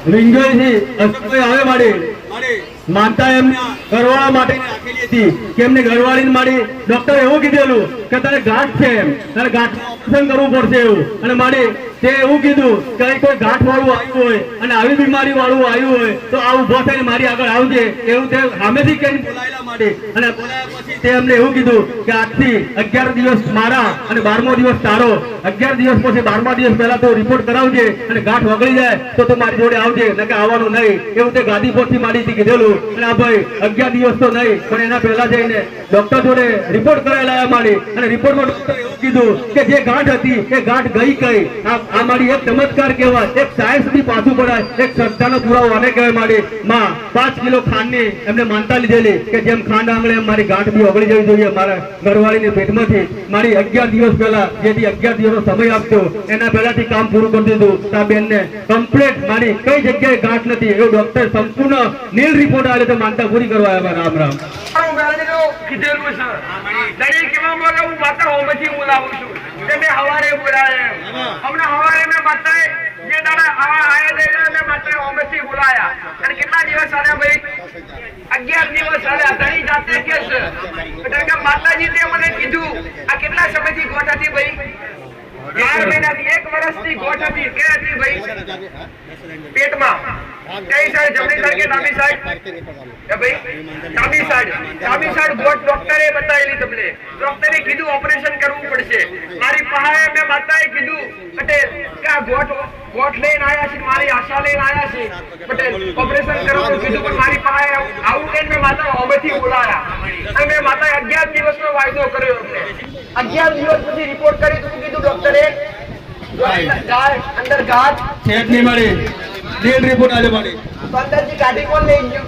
વિંજોઈથી અશોકભાઈ આવે માડી માનતા એમને ઘરવાળા માટે રાખેલી હતી કે એમને ઘરવાળીને માડી ડોક્ટરે એવું કીધેલું કે તારે ગાંઠ છે એમ તારે ગાંઠ ઓપરેશન કરવું પડશે એવું અને માડી તે એવું કીધું કે કોઈ ગાંઠ વાળું આવ્યું હોય અને આવી બીમારી વાળું આવ્યું હોય તો આ ઉભો થઈને મારી આગળ આવજે એવું તે સામેથી કઈ બોલાયેલા માટે અને બોલાયા પછી તે એમને એવું કીધું કે આજથી 11 દિવસ મારા અને 12મો દિવસ તારો 11 દિવસ પછી 12મા દિવસ પહેલા તો રિપોર્ટ કરાવજે અને ગાંઠ વગળી જાય તો મારી જોડે આવજે નકે આવવાનું નહીં એવું તે ગાદી પરથી માડીથી કીધેલું અને આ ભાઈ 11 દિવસ તો નહીં પણ એના પહેલા જઈને ડોક્ટર જોડે રિપોર્ટ કરાયેલા માડી અને રિપોર્ટમાં ડોક્ટરે એવું કીધું કે જે ગાંઠ હતી એ ગાંઠ ગઈ કઈ આ મારી એક ચમત્કાર કહેવાય એક સાયન્સ થી પાછું પડાય એક શ્રદ્ધાનો પુરાવો આને કહેવાય માડી માં 5 કિલો ખાંડની એમને માનતા લીધેલી કે જેમ ખાંડ આંગળે એમ મારી ગાંઠ બી ઓગળી જવી જોઈએ મારા ઘરવાળીની પેટમાંથી મારી 11 દિવસ પહેલા જેથી 11 દિવસનો સમય આપતો એના પહેલાથી કામ પૂરું કરી દીધું આ બેનને કમ્પ્લીટ મારી કઈ જગ્યાએ ગાંઠ નથી એવું ડોક્ટર સંપૂર્ણ નીલ રિપોર્ટ આવે તો માનતા પૂરી કરવા આવ્યા રામ રામ કીધેલું છે દરેક કેવા મોરે હું માતા હોમથી બોલાવું છું કે મેં હવારે બોલાયા હમણાં હવારે મેં માતા જે દાડા આવા આયા દે મેં માતા હોમથી બોલાયા અને કેટલા દિવસ આલ્યા ભાઈ 11 દિવસ આલ્યા ધણી જાતે કે છે એટલે કે માતાજી તે મને કીધું આ કેટલા સમયથી ગોઠ હતી ભાઈ 4 મહિનાથી 1 વર્ષથી ગોઠ હતી કે હતી ભાઈ પેટમાં કઈ સાઈડ જમણી સાઈડ કે ડાબી સાઈડ એ ભાઈ ડાબી સાઈડ ગોઠ ડોક્ટરે બતાવેલી તમને ડોક્ટરે કીધું ઓપરેશન કરવું પડશે મારી પાસે મેં માતાએ કીધું પટેલ કે આ ગોઠ લઈને આયા છે મારી આશા લઈને આયા છે પટેલ ઓપરેશન કરવાનું કીધું પણ મારી પાસે આવું કહીને મેં માતા હોમેથી બોલાયા અને મેં માતાએ 11 દિવસનો વાયદો કર્યો અમને 11 દિવસ પછી રિપોર્ટ કરી તો કીધું ડોક્ટરે અંદર ગાંઠ સેટ નહીં મળી નીલ રિપોર્ટ આજે મળી અંદરથી ગાડી કોણ લઈ ગયું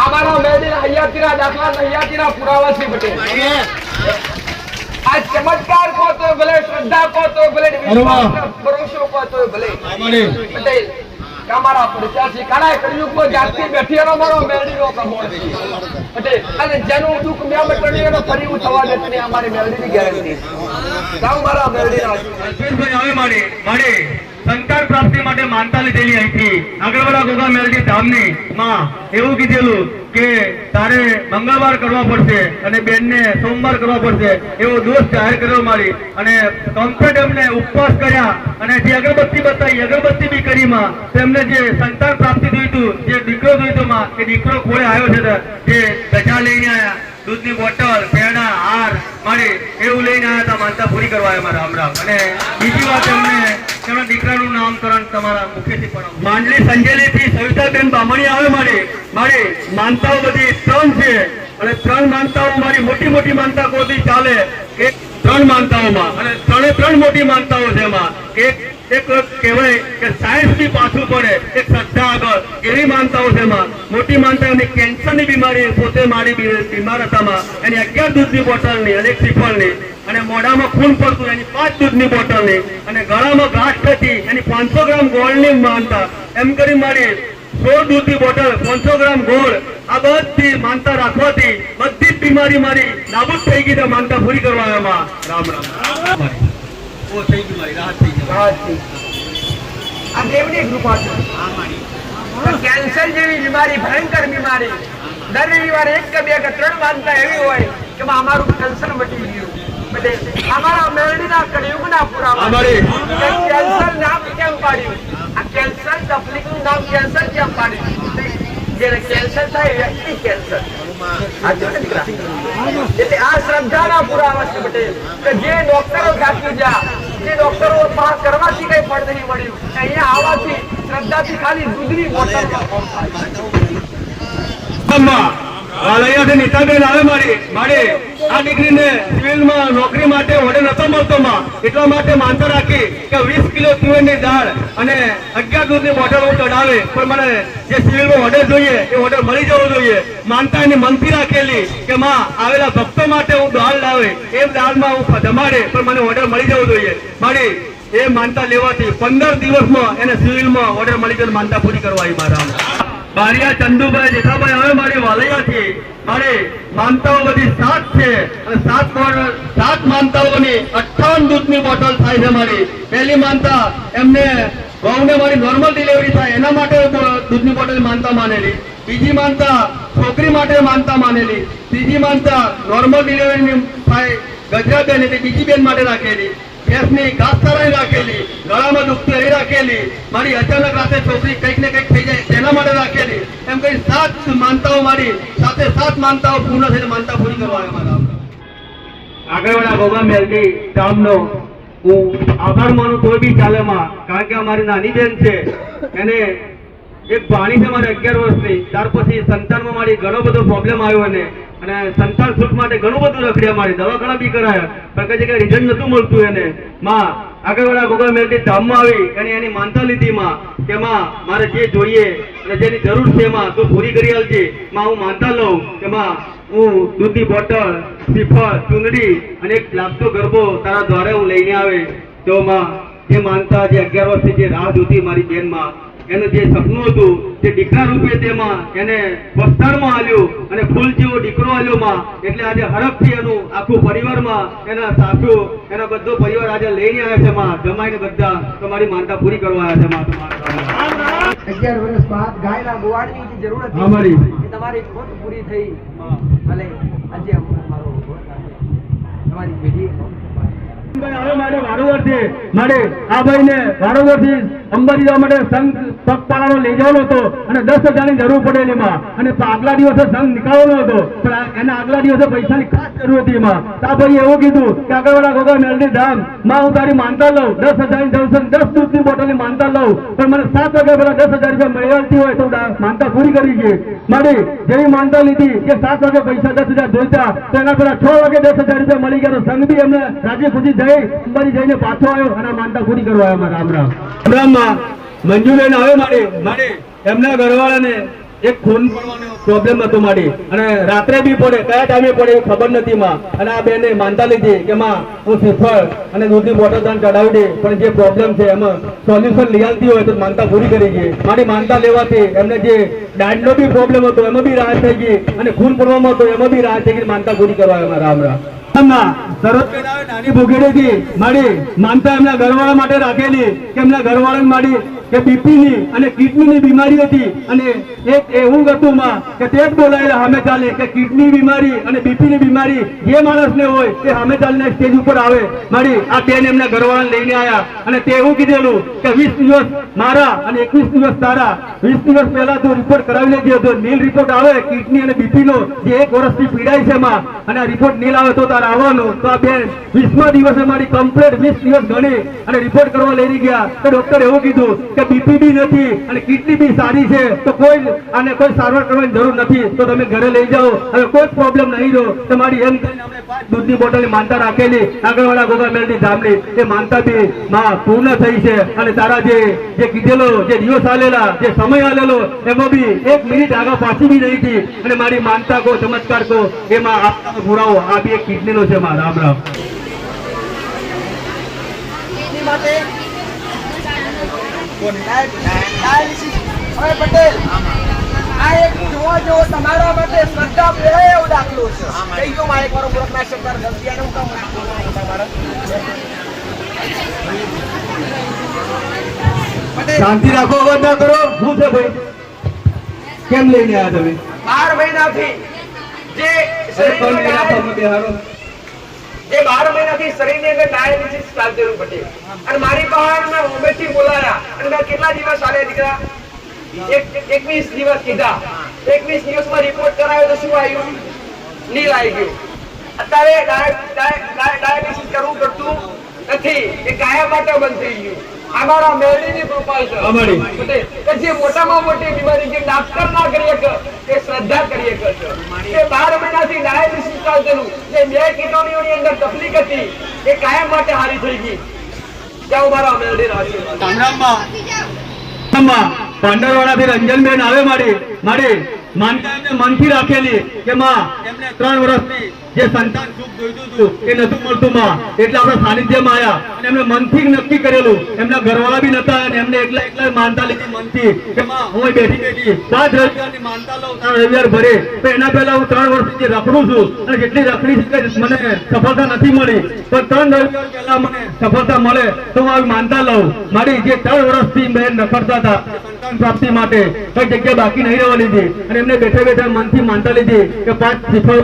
અમારા મેડીના હૈયાતીના દાખલા હૈયાતીના પુરાવા છે પટેલ આ ચમત્કાર કો તો ભલે શ્રદ્ધા કો તો ભલે ભરોસો કો તો ભલે પટેલ અમારા પડચાસી કાળા કળિયુગમાં જાતથી બેઠીનો મારો મેરડીનો પ્રમોણ છે પટેલ અને જેનું દુઃખ મેં મટણીનો ફરી થવા દે તને અમારી મેરડીની ગેરંટી ગામ મારા મેરડીના અશ્વિનભાઈ આવે માડી સંતાન પ્રાપ્તિ માટે માનતા લીધેલી અહીંથી આગળવાળા ગોગા મેલડી ધામની માં એવું કીધેલું કે તારે મંગળવાર કરવા પડશે અને બેનને સોમવાર કરવા પડશે એવો દોષ જાહેર કર્યો મારી અને કમ્પ્લીટ એમને ઉપવાસ કર્યા અને જે અગરબત્તી બતાવી અગરબત્તી બી કરી માં તેમને જે સંતાન પ્રાપ્તિ જોઈતું જે દીકરો જોઈતો માં કે દીકરો ખોળે આવ્યો છે જે ધજા લઈને આવ્યા દૂધની બોટલ પેડા હાર મારી એવું લઈને આવ્યા હતા માનતા પૂરી કરવા આવ્યા રામ રામ અને બીજી વાત એમના દીકરાનું નામકરણ તમારા મુખેથી પણ માંડલી સંજેલીથી સવિતાબેન બામણી આવે મારી માનતાઓ બધી 3 છે અને 3 માનતાઓ મારી મોટી માનતા કોઈ ચાલે એક 3 માનતાઓમાં અને 3 મોટી માનતાઓ છે એમાં એક કહેવાય કે સાયન્સ થી પાછું પડે એક શ્રદ્ધા આગળ એવી માનતાઓ છે એમાં મોટી માનતા એમની કેન્સરની બીમારી પોતે મારી બીમાર હતા એની 11 દૂધની બોટલની અને 1 શ્રીફળની અને મોઢામાં ખૂન પડતું એની 5 દૂધની બોટલની અને ગળામાં ગાંઠ થતી એની 500 ગ્રામ ગોળની માનતા એમ કરી મારી 16 દૂધની બોટલ 500 ગ્રામ ગોળ આ બધી માનતા રાખવાથી બધી જ બીમારી મારી નાબૂદ થઈ ગઈ તો માનતા પૂરી કરવા એમાં રામ રામ ઓ થઈ ગઈ મારી રાહત થઈ ગઈ આ દેવની કૃપા છે કેન્સર જેવી બીમારી ભયંકર બીમારી દર રવિવારે 1 કે 2 કે 3 માનતા એવી હોય કે અમારું કેન્સર મટી ગયું અમારા મેરડીના કળિયુગના પુરાવા કેન્સર નામ કેમ પાડ્યું આ કેન્સર તકલીફનું નામ કેન્સર કેમ પાડ્યું જેને કેન્સર થાય વ્યક્તિ કેન્સર એટલે આ શ્રદ્ધાના પુરાવા છે પટેલ કે જે ડોક્ટરો સાચું જા જે ડોક્ટરો કરવાથી કઈ ફળ નહીં મળ્યું અહીંયા આવવાથી શ્રદ્ધાથી ખાલી દૂધની બોટલ વાલૈયાથી નીતાબેન આવે મારી આ દીકરીને સિવિલમાં નોકરી માટે ઓર્ડર નતો મળતો એટલા માટે માનતા રાખી કે 20 કિલો તુવેરની દાળ અને 11 દૂધની બોટલ હું ચડાવે પણ મને જે સિવિલમાં ઓર્ડર જોઈએ એ ઓર્ડર મળી જવો જોઈએ માનતા એની મનથી રાખેલી કે માં આવેલા ભક્તો માટે હું દાળ લાવે એ દાળમાં હું જમાડે પણ મને ઓર્ડર મળી જવો જોઈએ મારી એ માનતા લેવાથી 15 દિવસમાં એને સિવિલમાં ઓર્ડર મળી ગયો માનતા પૂરી કરવા આવી મારા બારિયા ચંદુભાઈ જેઠાભાઈ હવે મારી વાલૈયાથી મારી માનતાઓ બધી 7 છે અને 7 માનતાઓની 58 દૂધની બોટલ થાય છે મારી પહેલી માનતા એમને વહુને મારી નોર્મલ ડિલિવરી થાય એના માટે દૂધની બોટલ માનતા માનેલી, બીજી માનતા છોકરી માટે માનતા માનેલી, ત્રીજી માનતા નોર્મલ ડિલિવરી થાય ગજરા બેન એટલે બીજી બેન માટે રાખેલી, ભેંસની ઘાસચારાની રાખેલી, ગળામાં દુખતું એ રાખેલી, મારી અચાનક રાતે છોકરી કંઈક ને કંઈક થઈ જાય તેના માટે રાખેલી, એમ કઈ 7 માનતાઓ મારી સાથે 7 માનતાઓ પૂર્ણ થઈને માનતા પૂરી કરવા આવ્યા મારા આગળવાળા ગોગા મેલડી ધામનો હું આભાર માનું તોય બી ચાલે માં, કારણ કે અમારી નાની બેન છે એને એક ભાણી છે મારે 11 વર્ષની, ત્યાર પછી સંતાનમાં મારી ઘણો બધો પ્રોબ્લેમ આવ્યો અને સંતાન સુખ માટે ઘણું બધું રખડ્યા, મારી દવાખાના બી કરાયા પણ કઈ જગ્યાએ રિઝલ્ટ નતું મળતું એને. માં આગળવાળા ગોગા મેલડી ધામમાં આવી અને એની માનતા લીધી માં કે માં મારે જે જોઈએ અને જેની જરૂર છે માં તું પૂરી કરી આલજે. માં હું માનતા લઉં કે માં હું દૂધની બોટલ, શ્રીફળ, ચૂંદડી અને એક લાગતો ગરબો તારા દ્વારે હું લઈને આવે. તો માં જે માનતા જે 11 વર્ષથી જે રાહ જોતી મારી બેન માં, એનું જે સપનું હતું તે દીકરા રૂપે તેમાં એને વસ્તારમાં આલ્યું અને ફૂલ જેવો દીકરો આલ્યો માં. એટલે આજે હરખથી એનું આખું પરિવારમાં એના સાસુ એના બધો પરિવાર આજે લઈને આવ્યા છે માં, જમાઈને બધા તમારી માનતા પૂરી કરવા આવ્યા છે માં. તમારા 11 વર્ષ બાદ ગાયના ગોવાળની જે જરૂર હતી અમારી એ તમારી ખોટ પૂરી થઈ. ભલે આજે અમારો તમારી પેઢી મારે વારોવરથી મારે આ ભાઈને વારોવરથી અંબાજી જવા માટે સંઘ પગપાળાનો લઈ જવાનો હતો અને 10,000ની જરૂર પડેલી માં, અને આગલા દિવસે સંઘ નીકળવાનો હતો પણ એના આગલા દિવસે પૈસાની ખાસ જરૂર હતી માં. આ ભાઈએ એવું કીધું કે આગળવાળા ગોગા મેલડી ધામ માં હું તારી માનતા લઉં, 10,000ની જરૂર છે, 10 દૂધની બોટલની માનતા લઉં પણ મને 7 વાગ્યા પહેલા 10,000 રૂપિયા મળવાતી હોય તો માનતા પૂરી કરી છે. મારી જેવી માનતા લીધી કે 7 વાગે પૈસા 10,000 જોઈતા તો એના પહેલા 6 વાગે 10,000 રૂપિયા મળી ગયા તો સંઘ બી એમને રાજી ખુશી જઈ અંબાજી જઈને પાછો આવ્યો અને માનતા પૂરી કરવા આવ્યો. રામ રામ રામ માં મંજુબેન આવે મારી એમના ઘરવાળાને એક ખૂન પડવાનો પ્રોબ્લેમ હતો મારી, અને રાત્રે બી પડે કયા ટાઈમે પડે એ ખબર નથી માં. અને આ બેને માનતા લીધી કે માં હું શ્રીફળ અને દૂધની બોટલ દાન ચડાવી દે પણ જે પ્રોબ્લેમ છે એમાં સોલ્યુશન લઈ આવતી હોય તો માનતા પૂરી કરી ગઈ. મારી માનતા લેવાથી એમને જે દાંડનો બી પ્રોબ્લેમ હતો એમાં બી રાહત થઈ ગઈ અને ખૂન પડવામાં હતો એમાં બી રાહત થઈ ગઈ. માનતા પૂરી કરવા આવ્યા. રામ રામ સરોજબેન આવે નાની ભોગેડેથી મારી માનતા એમના ઘરવાળા માટે રાખેલી કે એમના ઘરવાળાને મારી કે બીપીની અને કિડનીની બીમારી હતી અને એક એવું હતું માં કે તે જ બોલાયેલા સામે ચાલે કે કિડની બીમારી અને બીપીની બીમારી જે માણસને હોય તે સામે ચાલીને સ્ટેજ ઉપર આવે. મારી આ બેન એમના ઘરવાળાને લઈને આવ્યા અને તે એવું કીધેલું કે 20 દિવસ મારા અને 21 દિવસ તારા, 20 દિવસ પહેલા તું રિપોર્ટ કરાવી લેજે, તો નીલ રિપોર્ટ આવે કિડની અને બીપીનો જે 1 વર્ષથી પીડાય છે માં અને આ રિપોર્ટ નીલ આવે તો તારે આવવાનું. તો આ બેન 20મા દિવસે મારી કમ્પ્લીટ 20 દિવસ ગણી અને રિપોર્ટ કરવા લઈ ગયા તો ડોક્ટર એવું કીધું કે બીપી બી નથી અને કિડની બી સારી છે તો કોઈ આને કોઈ સારવાર કરવાની જરૂર નથી, તો તમે ઘરે લઈ જાઓ અને કોઈ પ્રોબ્લેમ નહીં રહો. તમારી એમ કહીને આપણે 5 દૂધની બોટલની માનતા રાખેલી આગળવાળા ગોગા મેલડી ધામની, એ માનતા બી માં પૂર્ણ થઈ છે. અને તારા જે કીધેલો જે દિવસ આલેલા જે સમય આલેલો એમાં બી 1 મિનિટ આગળ પાછી બી નહીં હતી. અને મારી માનતા કો ચમત્કાર કો એમાં આપતા પુરાવો આ બી એક કિડનીનો છે માં. રામ રામ માટે હવે પટેલ આ એક જો તમારા માટે શ્રદ્ધા પ્રેરાય એવો દાખલો છે. કઈ ગયો માં એક વાર મુરતના શબ્દ ગલતિયાને હું કામ તમારા શાંતિ રાખો, અવાજ ના કરો. શું છે ભાઈ, કેમ લઈને આવ્યા તમે? 12 મહિનાથી જે જે 12 મહિનાથી શરીરની અંદર ડાયાલિસિસ ચાલતું પટેલ, અને મારી પાસે મેં બોમ્બેથી બોલાયા અને મેં કેટલા દિવસ આલે દીકરા 21 દિવસ કીધા. 21 દિવસમાં રિપોર્ટ કરાયો તો શું આવ્યું? નીલ આવી ગયું. અત્યારે ડાયાલિસિસ કરવું પડતું નથી, એ કાયમ માટે બંધ થઈ ગયું. અમારા મેળવીની કૃપા છે કે જે મોટામાં મોટી બીમારી જે ડાક્ટર ના કરી શકે એ શ્રદ્ધા કરી શકે છે. એ 12 મહિનાથી ડાયાલિસિસ ચાલતું જે 2 કિડનીઓની અંદર તકલીફ હતી એ કાયમ માટે હારી થઈ ગઈ. જાઓ મારા મેળવી રાશી. પાંડરવાડાથી રંજનબેન આવે મારી માનતા એમને મનથી રાખેલી કે માં એમને 3 વર્ષથી જે સંતાન સુખ જોઈતું હતું એ નતું મળતું માં, એટલે આપણા સાનિધ્યમાં આવ્યા અને એમને મનથી નક્કી કરેલું, એમના ઘરવાળા બી નતા અને એમને એકલા માનતા લીધી મનથી કે માં હું બેઠી 5 રવિવારની માનતા લઉં, 3 રવિવાર ભરે તો એના પહેલા હું 3 વર્ષથી જે રખડું છું અને જેટલી રખડી છે મને સફળતા નથી મળી, પણ 3 રવિવાર પહેલા મને સફળતા મળે તો હું આવી માનતા લઉં. મારી જે 3 વર્ષથી બેન રખડતા હતા સંતાન પ્રાપ્તિ માટે કઈ જગ્યા બાકી નહીં રહેવા લીધી અને એમને બેઠા મનથી માનતા લીધી કે 5 શ્રીફળ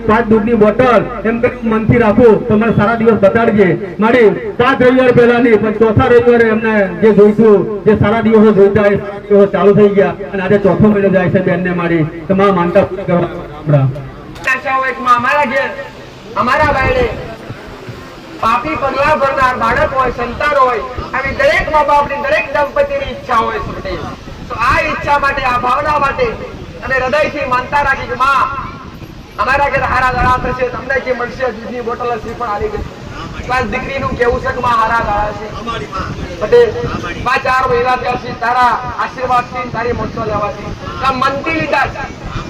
5 દૂધની બોટલ એમ કરી મનથી રાખું તો મને સારા દિવસ બતાડજે. મારી 5 રવિવાર પહેલા નહીં પણ 4થા રવિવારે એમને જે જોઈતું જે સારા દિવસો જોઈતા એ દિવસો ચાલુ થઈ ગયા અને આજે 4થો મહિનો જાય છે બેનને મારી તમામ માનતા પૂરી કરવા. અમારા ઘેર અમારા બાયડે પાપી પગલા ભરનાર બાળક હોય, સંતાન હોય, આવી દરેક મા બાપની દરેક દંપતીની ઈચ્છા હોય છે. તો આ ઈચ્છા માટે, આ ભાવના માટે અને હૃદયથી માનતા રાખી કે માં અમારા ઘરે હારા ગાળા થશે, તમને જે મળશે દૂધની બોટલ શ્રીફળ આવી ગઈ. બસ દીકરીનું કેવું છે કે માં હારા ગાળા છે પટેલ, 4 મહિના ત્યારથી તારા આશીર્વાદથી તારી મોટો લેવાથી મનથી લીધા છે.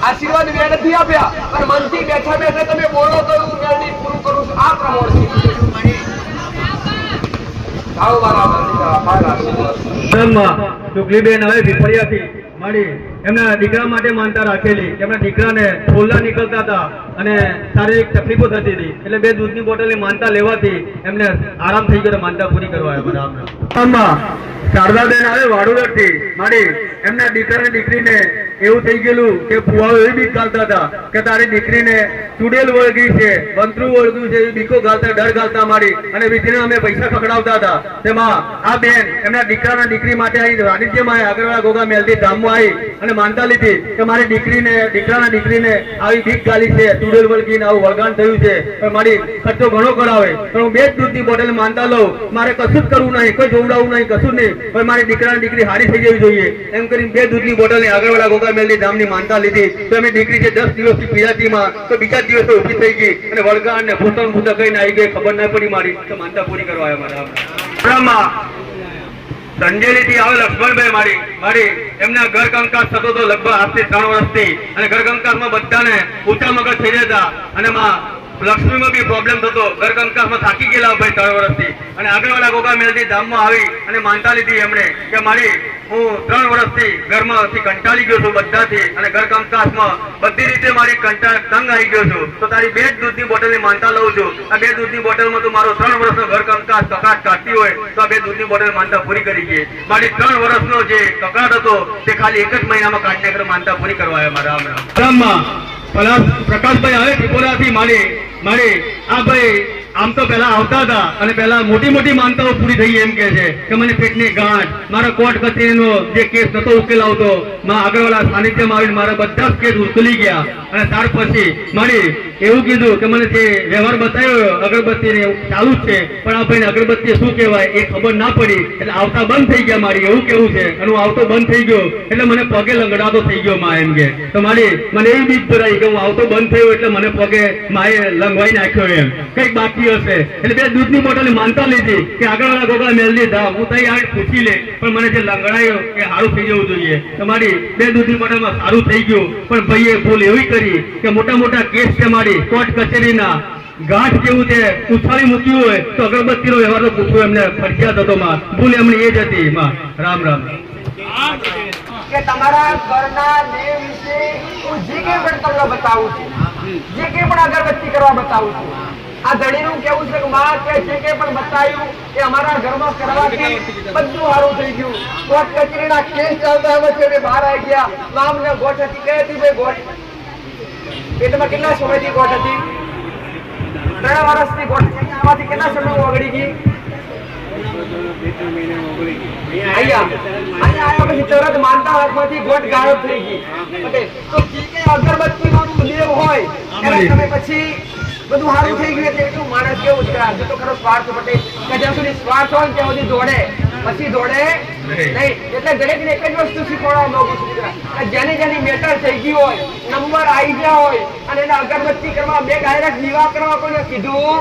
આશીર્વાદ મેં નથી આપ્યા પણ મનથી બેઠા બેઠા તમે બોલો તો હું મેળવી પૂરું કરું છું. આ પ્રમોણ છે. આવો મારા આશીર્વાદ. ચોકલીબેન હવે વિફળિયાથી મળી એમના દીકરા માટે માનતા રાખેલી, એમના દીકરાને ફોલ્લા નીકળતા હતા અને શારીરિક તકલીફો થતી હતી એટલે 2 દૂધની બોટલની માનતા લેવાથી એમને આરામ થઈ ગયો, માનતા પૂરી કરવા આવ્યા. શારદાબેન આવે વાડોદરથી મારી એમના દીકરા દીકરીને એવું થઈ ગયેલું કે ફુવાઓ એવી બીક ગાલતા હતા કે તારી દીકરીને ચુડેલ વળગી છે, વંતરું વળગ્યું છે, એવી બીકો ગાલતા, ડર ગાલતા મારી અને વિધિને અમે પૈસા ખકડાવતા હતા. તેમાં આ બેન એમના દીકરાના દીકરી માટે અહીં વાણિજ્યમાં આગળવાળા ગોગા મેલડી ધામમાં આવી અને માનતા લીધી કે મારી દીકરાના દીકરીને આવી બીક ગાલી છે, ચુડેલ વળગીને આવું વળગાણ થયું છે, પણ મારી ખર્ચો ઘણો કરાવે પણ હું 2 દૂધની બોટલ માનતા લઉં, મારે કશું જ કરવું નહીં, કોઈ જોવડાવવું નહીં, કશું નહીં, પણ મારી દીકરાની દીકરી હારી થઈ જવી જોઈએ એમ કરીને 2 દૂધની બોટલની આગળવાળા ગોગા મેલડી ધામની માનતા લીધી. તો એમની દીકરી જે 10 દિવસથી પીડાતીમાં તો બીજા દિવસે ઊભી થઈ ગઈ અને વળગાણ ને ભૂતણ ભૂતા કહીને આવી ગઈ, ખબર ના પડી મારી તો માનતા પૂરી કરવા આવ્યા મારા. સંજેલીથી આવે લક્ષ્મણભાઈ મારી એમના ઘર કંકાસ થતો હતો લગભગ આજથી 3 વર્ષથી અને ઘર કંકાસમાં બધાને ઊંચા મગજ થઈ જતા અને લક્ષ્મીમાં બી પ્રોબ્લેમ થતો, ઘર કંકાસમાં થાકી ગયેલા ભાઈ 3 વર્ષથી અને આગળવાળા ગોગા મેલડી ધામમાં આવી અને માનતા લીધી એમણે કે મારી હું 3 વર્ષથી ઘરમાંથી કંટાળી ગયો છું બધાથી અને ઘર કંકાસમાં બધી રીતે મારી તંગ આવી ગયો છું, તો તારી 2 દૂધની બોટલની માનતા લઉં છું. આ 2 દૂધની બોટલમાં તું મારો 3 વર્ષનો ઘર કંકાસ કકાટ કાઢતી હોય તો આ 2 દૂધની બોટલ માનતા પૂરી કરી ગઈ. મારી 3 વર્ષનો જે કકાટ હતો તે ખાલી 1 જ મહિનામાં કાઢને કરે માનતા પૂરી કરવા આવ્યા મારા. પ્રકાશભાઈ આવે ત્રિપુરાથી મારી આ ભાઈ આમ તો પહેલા આવતા હતા અને પહેલા મોટી માનતાઓ પૂરી થઈ એમ કે છે કે મને પેટની ગાંઠ, મારા કોર્ટ કચેરીનો જે કેસ નતો ઉકેલાવતો આગળવાળા સાનિધ્યમાં આવીને મારા બધા જ કેસ ઉકેલી ગયા અને ત્યાર પછી મારી એવું કીધું કે મને જે વ્યવહાર બતાવ્યો અગરબત્તી ચાલુ જ છે પણ આ ભાઈને અગરબત્તી શું કહેવાય એ ખબર ના પડી એટલે આવતા બંધ થઈ ગયા. મારી એવું કેવું છે અને હું આવતો બંધ થઈ ગયો એટલે મને પગે લંગડાતો થઈ ગયો માં એમ કે, તો મારી મને એવી બીક ભરાઈ કે હું આવતો બંધ થયો એટલે મને પગે માએ લંગવાઈ નાખ્યો એમ કઈક બાકી હશે એટલે 2 દૂધની બોટલ માનતા લીધી કે આગળવાળા ગોગા મેલડી ધામ હું તઈ આવી પૂછી લે પણ મને જે લંગડાયો એ સારું થઈ જવું જોઈએ. તમારી 2 દૂધની બોટલમાં સારું થઈ ગયું પણ ભાઈએ ભૂલ એવી કરી કે મોટા કેસ છે મારી કોર્ટ કચેરીના ગાંઠ જેવું છે ઉછાળી મૂક્યું હોય તો અગરબત્તીનો વ્યવહાર તો પૂછવું એમને ફરજિયાત હતો માં, ભૂલ એમની એ જ હતી માં. રામ કે તમારા ઘરના દેવ વિશે હું જે કંઈ પણ તમને બતાવું છું, જે કંઈ પણ અગરબત્તી કરવા બતાવું છું, આ ધણીનું કેવું છે કે માં કે જે કંઈ પણ બતાવ્યું એ અમારા ઘરમાં કરવાથી બધું સારું થઈ ગયું. કોર્ટ કચેરીના કેસ ચાલતા વચ્ચે બહાર આવી ગયા. નામને ગોઠ હતી, કઈ હતી ભાઈ ગોઠ? પેટમાં કેટલા સમયથી ગોઠ હતી? 3 વર્ષથી ગોઠ આમાંથી કેટલા સમય ઓગળી ગઈ? અહીંયા પછી તરત માનતા હાથમાંથી ગોઠ ગાયબ થઈ ગઈ. તો જે કંઈ અગરબત્તી વાળું દેવ હોય એને તમે પછી બધું સારું થઈ ગયું એટલે એટલું માણસ કેવું છે આજે તો ખરો સ્વાર્થ પટે કે જ્યાં સુધી સ્વાર્થ હોય ત્યાં સુધી દોડે પછી દોડે નહીં. એટલે દરેકને એક જ વસ્તુ શીખવાડવા માંગુ છું દીકરા, કે જેની મેટર થઈ ગઈ હોય, નંબર આવી ગયા હોય અને એને અગરબત્તી કરવા, બે ડાયરેક્ટ દીવા કરવા કોઈને કીધું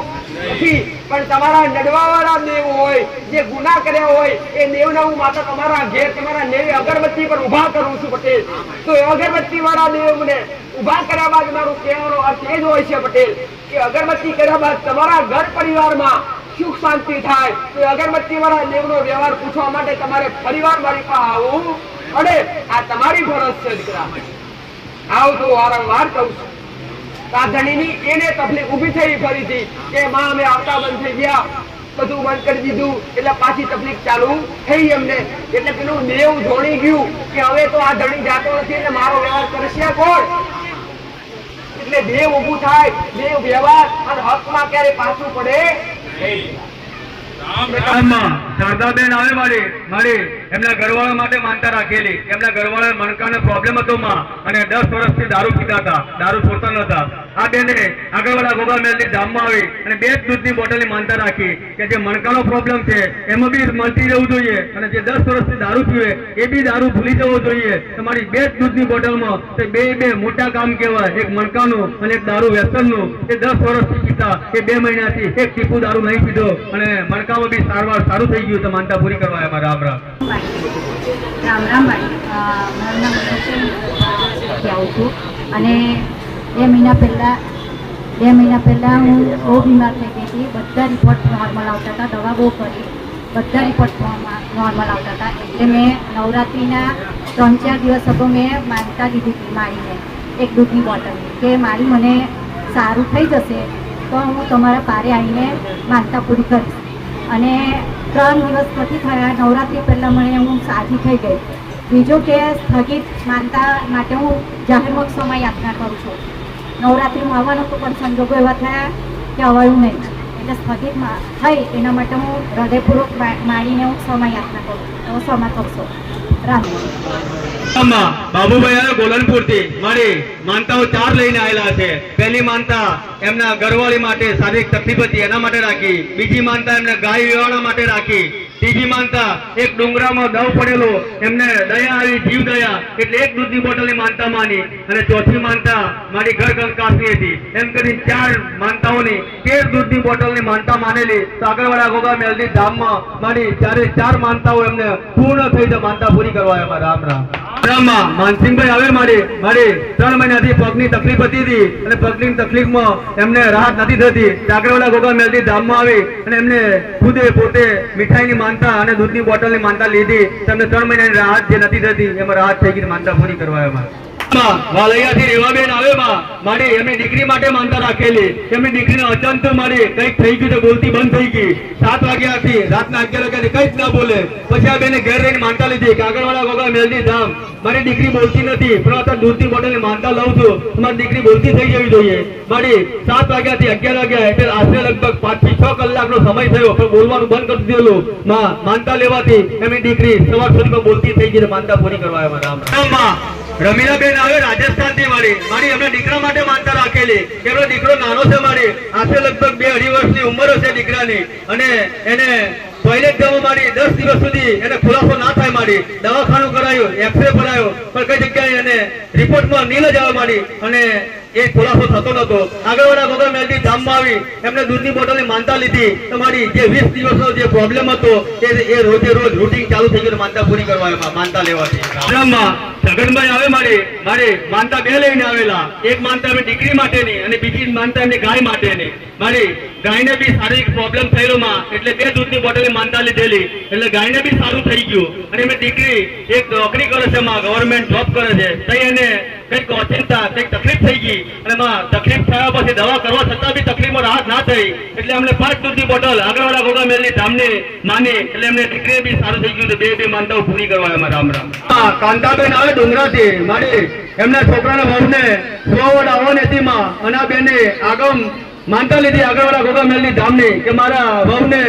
નથી. પણ તમારા નડવાવાળા દેવ હોય, જે ગુના કર્યા હોય, એ દેવના હું માતા તમારા ઘેર તમારા નેવી અગરબત્તી પર ઉભા કરું છું પટેલ. તો એ અગરબત્તી વાળા દેવને ઉભા કર્યા બાદ મારું કહેવાનો અર્થ એ જ હોય છે પટેલ, કે અગરબત્તી કર્યા બાદ તમારા ઘર પરિવારમાં સુખ શાંતિ થાય. તો એ અગરબત્તી વાળા દેવનો વ્યવહાર પૂછવા માટે તમારે પરિવાર મારી પાસે આવવું પડે. આ તમારી ફરજ છે દીકરા. આવું તો વારંવાર કહું છું. સાધણીની એને તકલીફ ઊભી થઈ ફરીથી કે માં અમે આવતા બંધ થઈ ગયા, બધું બંધ કરી દીધું, એટલે પાછી તકલીફ ચાલુ થઈ એમને. એટલે પેલું દેવ જોડી ગયું કે હવે તો આ ધણી જાતો નથી એટલે મારો વ્યવહાર કરશે કોણ. એટલે દેવ ઊભું થાય, દેવ વ્યવહાર અને હકમાં ક્યારે પાછું પડે નહીં. શારદાબેન આવે મારી એમના ઘરવાળા માટે માનતા રાખેલી. એમના ઘરવાળા મણકાનો પ્રોબ્લેમ હતો માં, અને 10 વર્ષથી દારૂ પીતા હતા, દારૂ છોડતા નતા. આ બેને આગળવાળા ગોગા મેલની ધામમાં આવી અને 2 દૂધની બોટલની માનતા રાખી કે જે મણકાનો પ્રોબ્લેમ છે એમાં બી મળતી રહેવું જોઈએ, અને જે 10 વર્ષથી દારૂ પીવે એ બી દારૂ ભૂલી જવો જોઈએ. તમારી 2 દૂધની બોટલમાં તે બે મોટા કામ કહેવાય, એક મણકાનું અને એક દારૂ વ્યસનનું. એ 10 વર્ષથી પીતા, એ 2 મહિનાથી એક ટીપુ દારૂ નહીં પીધો અને મણકામાં બી સારવાર સારું થઈ ગયું. તો માનતા પૂરી કરવા આવ્યા. રામ રામ રામ ભાઈ, મારું નામ આવું છું. અને 2 મહિના પહેલાં હું બહુ બીમાર થઈ ગઈ હતી. બધા રિપોર્ટ નોર્મલ આવતા હતા, દવા બહુ કરી, બધા રિપોર્ટ નોર્મલ આવતા હતા. એટલે મેં નવરાત્રિના 3-4 દિવસ અગાઉ મેં માનતા લીધી હતી મારીને, એક દૂધની બોટલની, કે મારી મને સારું થઈ જશે તો હું તમારા પારે આવીને માનતા પૂરી કરીશ. અને 3 દિવસ પછી થયા, નવરાત્રિ પહેલાં મને હું સાજી થઈ ગઈ. બીજું કે સ્થગિત માનતા માટે હું જાહેરમાં સમય યાચના કરું છું. નવરાત્રિમાં આવવાનો તો પણ સંજોગો એવા થયા કે અવાયું નહીં, એટલે સ્થગિત થઈ એના માટે હું હૃદયપૂર્વક મારીને હું સમય યાચના કરું. તો સમય કરશો. રામ બાબુભાઈ આવે ગોલનપુર થી મારી માનતાઓ 4 લઈને આવેલા છે. પહેલી માનતા એમના ઘરવાળી માટે શારીરિક તકલીફ હતી એના માટે રાખી. બીજી માનતા એમને ગાય વેવાણા માટે રાખી. ત્રીજી માનતા એક ડુંગરામાં દવ પડેલો, એમને દયા આવી, જીવ દયા, એટલે 1 દૂધની બોટલની માનતા માની. અને ચોથી માનતા મારી ઘર કંકાસની હતી. એમ કરી 4 માનતાઓની 13 દૂધની બોટલની માનતા માનેલી. તો આગળવાળા ગોગા મેલડી ધામમાં મારી 4 માનતાઓ એમને પૂર્ણ થઈ તો માનતા પૂરી કરવા આવ્યા. રામ રામ માનસિંહભાઈ આવે મારી 3 મહિનાથી પગની તકલીફ હતી અને પગની તકલીફમાં એમને રાહત નથી થતી. આગળવાળા ગોગા મેલડી ધામમાં આવી અને એમને ખુદે પોતે મીઠાઈની માનતા અને દૂધની બોટલની માનતા લીધી. તેમને 3 મહિનાની રાહત જે નથી થતી એમાં રાહત થઈ ગઈ. માનતા પૂરી કરવા આવ્યા. વાલૈયાથી રેવાબેન આવે મારી એમની દીકરી માટે માનતા રાખેલી. એમની દીકરીને અચાનક મારી કંઈક થઈ ગયું તો બોલતી બંધ થઈ ગઈ. 7 વાગ્યાથી રાતના 11 વાગ્યાથી કંઈ જ ના બોલે. પછી આ બેને ઘેર રહીને માનતા લીધી કે આગળવાળા ગોગા મેલડી ધામ મારી દીકરી બોલતી નથી, પણ અત્યારે દૂધની બોટલની માનતા લઉં છું, મારી દીકરી બોલતી થઈ જવી જોઈએ. મારી 7 વાગ્યાથી 11 વાગ્યા એટલે આશરે લગભગ 5 થી 6 કલાકનો સમય થયો, પણ બોલવાનું બંધ કરી દીધેલું. માનતા લેવાથી એમની દીકરી સવાર સુધીમાં બોલતી થઈ ગઈ. માનતા પૂરી કરવા આવ્યા. રામ રમીલાબેન આવે રાજસ્થાન થી મારી એમના દીકરા માટે માનતા રાખેલી. એમનો દીકરો નાનો છે મારી, આશરે લગભગ 2-2.5 વર્ષની ઉંમર હશે દીકરાની, અને એને ટોયલેટ જવા મારી 10 દિવસ સુધી એને ખુલાસો ના થાય મારી. દવાખાનું કરાયું, એક્સરે કરાયો, પણ કઈ જગ્યાએ એને રિપોર્ટમાં નીલ જ આવવા માંડી અને એ ખુલાસો થતો નતો. આગળવાળા ગોગા મેલડી ધામમાં આવી એમને દૂધની બોટલની માનતા લીધી. તમારી જે 20 દિવસનો જે પ્રોબ્લેમ હતો એ રોજે રોજ રૂટીન ચાલુ થઈ ગયું. માનતા પૂરી કરવા માનતા લેવાથી. છગનભાઈ આવે મારી માનતા 2 લઈને આવેલા. એક માનતા એમની દીકરી માટેની અને બીજી માનતા એમની ગાય માટેની. મારી ગાયને બી શારીરિક પ્રોબ્લેમ થયેલો એટલે 2 દૂધની બોટલની માનતા લીધેલી, એટલે ગાયને બી સારું થઈ ગયું. અને એમની દીકરી એક નોકરી કરે છે, ગવર્મેન્ટ જોબ કરે છે. તઈ એને કંઈક ઓચિંતા કંઈક તકલીફ થઈ ગઈ અને તકલીફ થયા પછી દવા કરવા છતાં બી તકલીફમાં રાહત ના થઈ, એટલે અમને 5 દૂધની બોટલ આગળવાળા ગોગા મેલની ધામની માની, એટલે એમને દીકરીએ બી સારું થઈ ગયું. 2 માનતાઓ પૂરી કરવા એમાં. રામ રામ કાંતાબેન આવે ડુંગરાથી મારી એમના છોકરાના વહુને 100 આવવાની હતી અને આ બેને આગમ માનતા લીધી આગળવાળા ગોગા મેલની ધામની કે મારા વહુને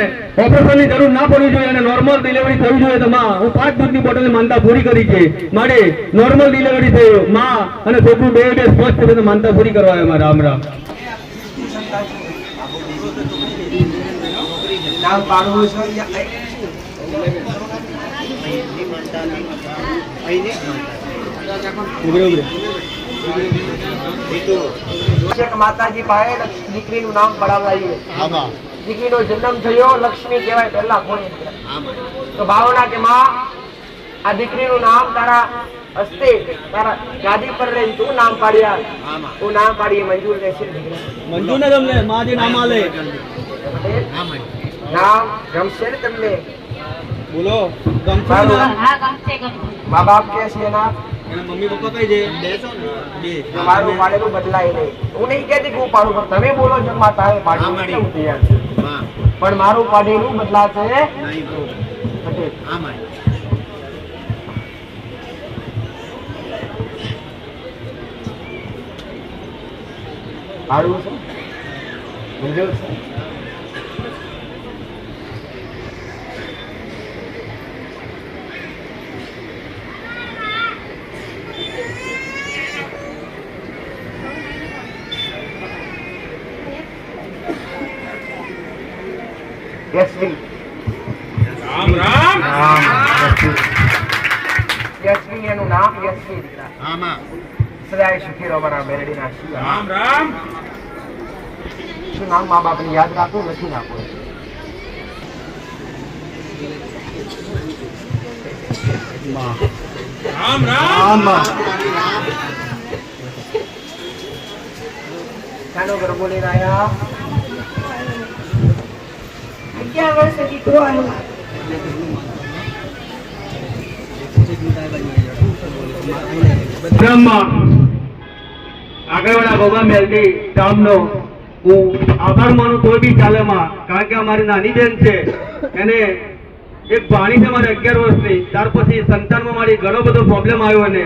ઓપરેશનની જરૂર ના પડવી જોઈએ અને નોર્મલ ડિલિવરી થવી જોઈએ. તો હું 5 દૂધની બોટલની માનતા પૂરી કરી છે. મારી નોર્મલ ડિલિવરી થયું અને છોકરું 2 સ્વસ્થ થયું. માનતા પૂરી કરવા આવ્યા. રામ રામ નામ પાડવું છે માતાજી પાસે દીકરીનું નામ પડાવાઈએ. દીકરીનો જન્મ થયો, લક્ષ્મી કહેવાય પહેલા કોણે. તો ભાવના કે માં આ દીકરીનું નામ તારા હસ્તે તારા ગાદી પર રહી તું નામ પાડ્યા. તું નામ પાડીએ મંજૂર રહેશે. મંજૂર ને તમને માજી નામ આલે નામ ગમશે ને તમને? બોલો મારું હા ગમશે ગમશે. મા બાપ કે છે ના મમ્મી પપ્પા કઈ છે મારું પાડેલું બદલાય નહીં. હું નહીં કહેતી કે હું પાડું, પણ તમે બોલો છો માતા પાડેલું એટલે હું તૈયાર છું. પણ મારું પાડેલું બદલાશે પટેલ. પાડવું છે મંજૂર છે. યશવી રામ રામ યશવી એનું નામ યશવી દીકરા. સદાય સુખી રહો મારા મેરડીના શિવા. રામ રામ શું નામ મા બાપને યાદ રાખવું નથી રાખવું. રામ રામ કાનો ગરબો લઈને આયા. 11 વર્ષે દીકરો આવ્યો. આગળવાળા ભોગા મેલડી ધામનો હું આભાર માનું તોય બી ચાલે માં. કારણ કે અમારી નાની બેન છે, એને એક ભાણી છે મારે 11 વર્ષની. ત્યાર પછી સંતાનમાં મારી ઘણો બધો પ્રોબ્લેમ આવ્યો અને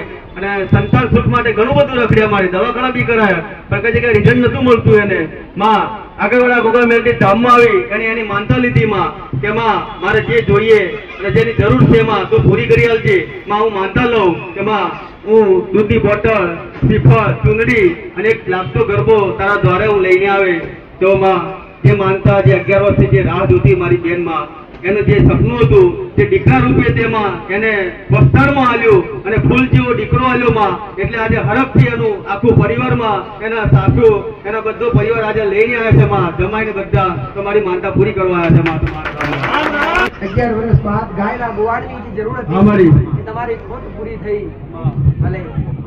સંતાન સુખ માટે ઘણું બધું રખડ્યા, મારી દવાખાના બી કરાયા, પણ કઈ જગ્યાએ રિઝલ્ટ નતું મળતું એને. માં આગળવાળા ભોગા મેલડી ધામમાં આવી અને એની માનતા લીધી માં કે માં મારે જે જોઈએ અને જેની જરૂર છે માં તું પૂરી કરી આલજે. માં હું માનતા લઉં કે માં હું દૂધની બોટલ, શ્રીફળ, ચૂંદડી અને એક લાગતો ગરબો તારા દ્વારે હું લઈને આવે. તો માં જે માનતા જે 11 વર્ષથી જે રાહ જોતી મારી બેન માં, એનું જે સપનું હતું તે દીકરા રૂપે તેમાં એને વસ્તારમાં આલ્યું અને ફૂલ જેવો દીકરો આલ્યો માં. એટલે આજે હરખથી એનું આખું પરિવારમાં એના સાસુ એના બધો પરિવાર આજે લઈને આવ્યા છે માં, જમાઈને બધા તમારી માનતા પૂરી કરવા આવ્યા છે માં. તમારા 11 વર્ષ બાદ ગાયના ગોવાળની જે જરૂર હતી અમારી એ તમારી ખોટ પૂરી થઈ. ભલે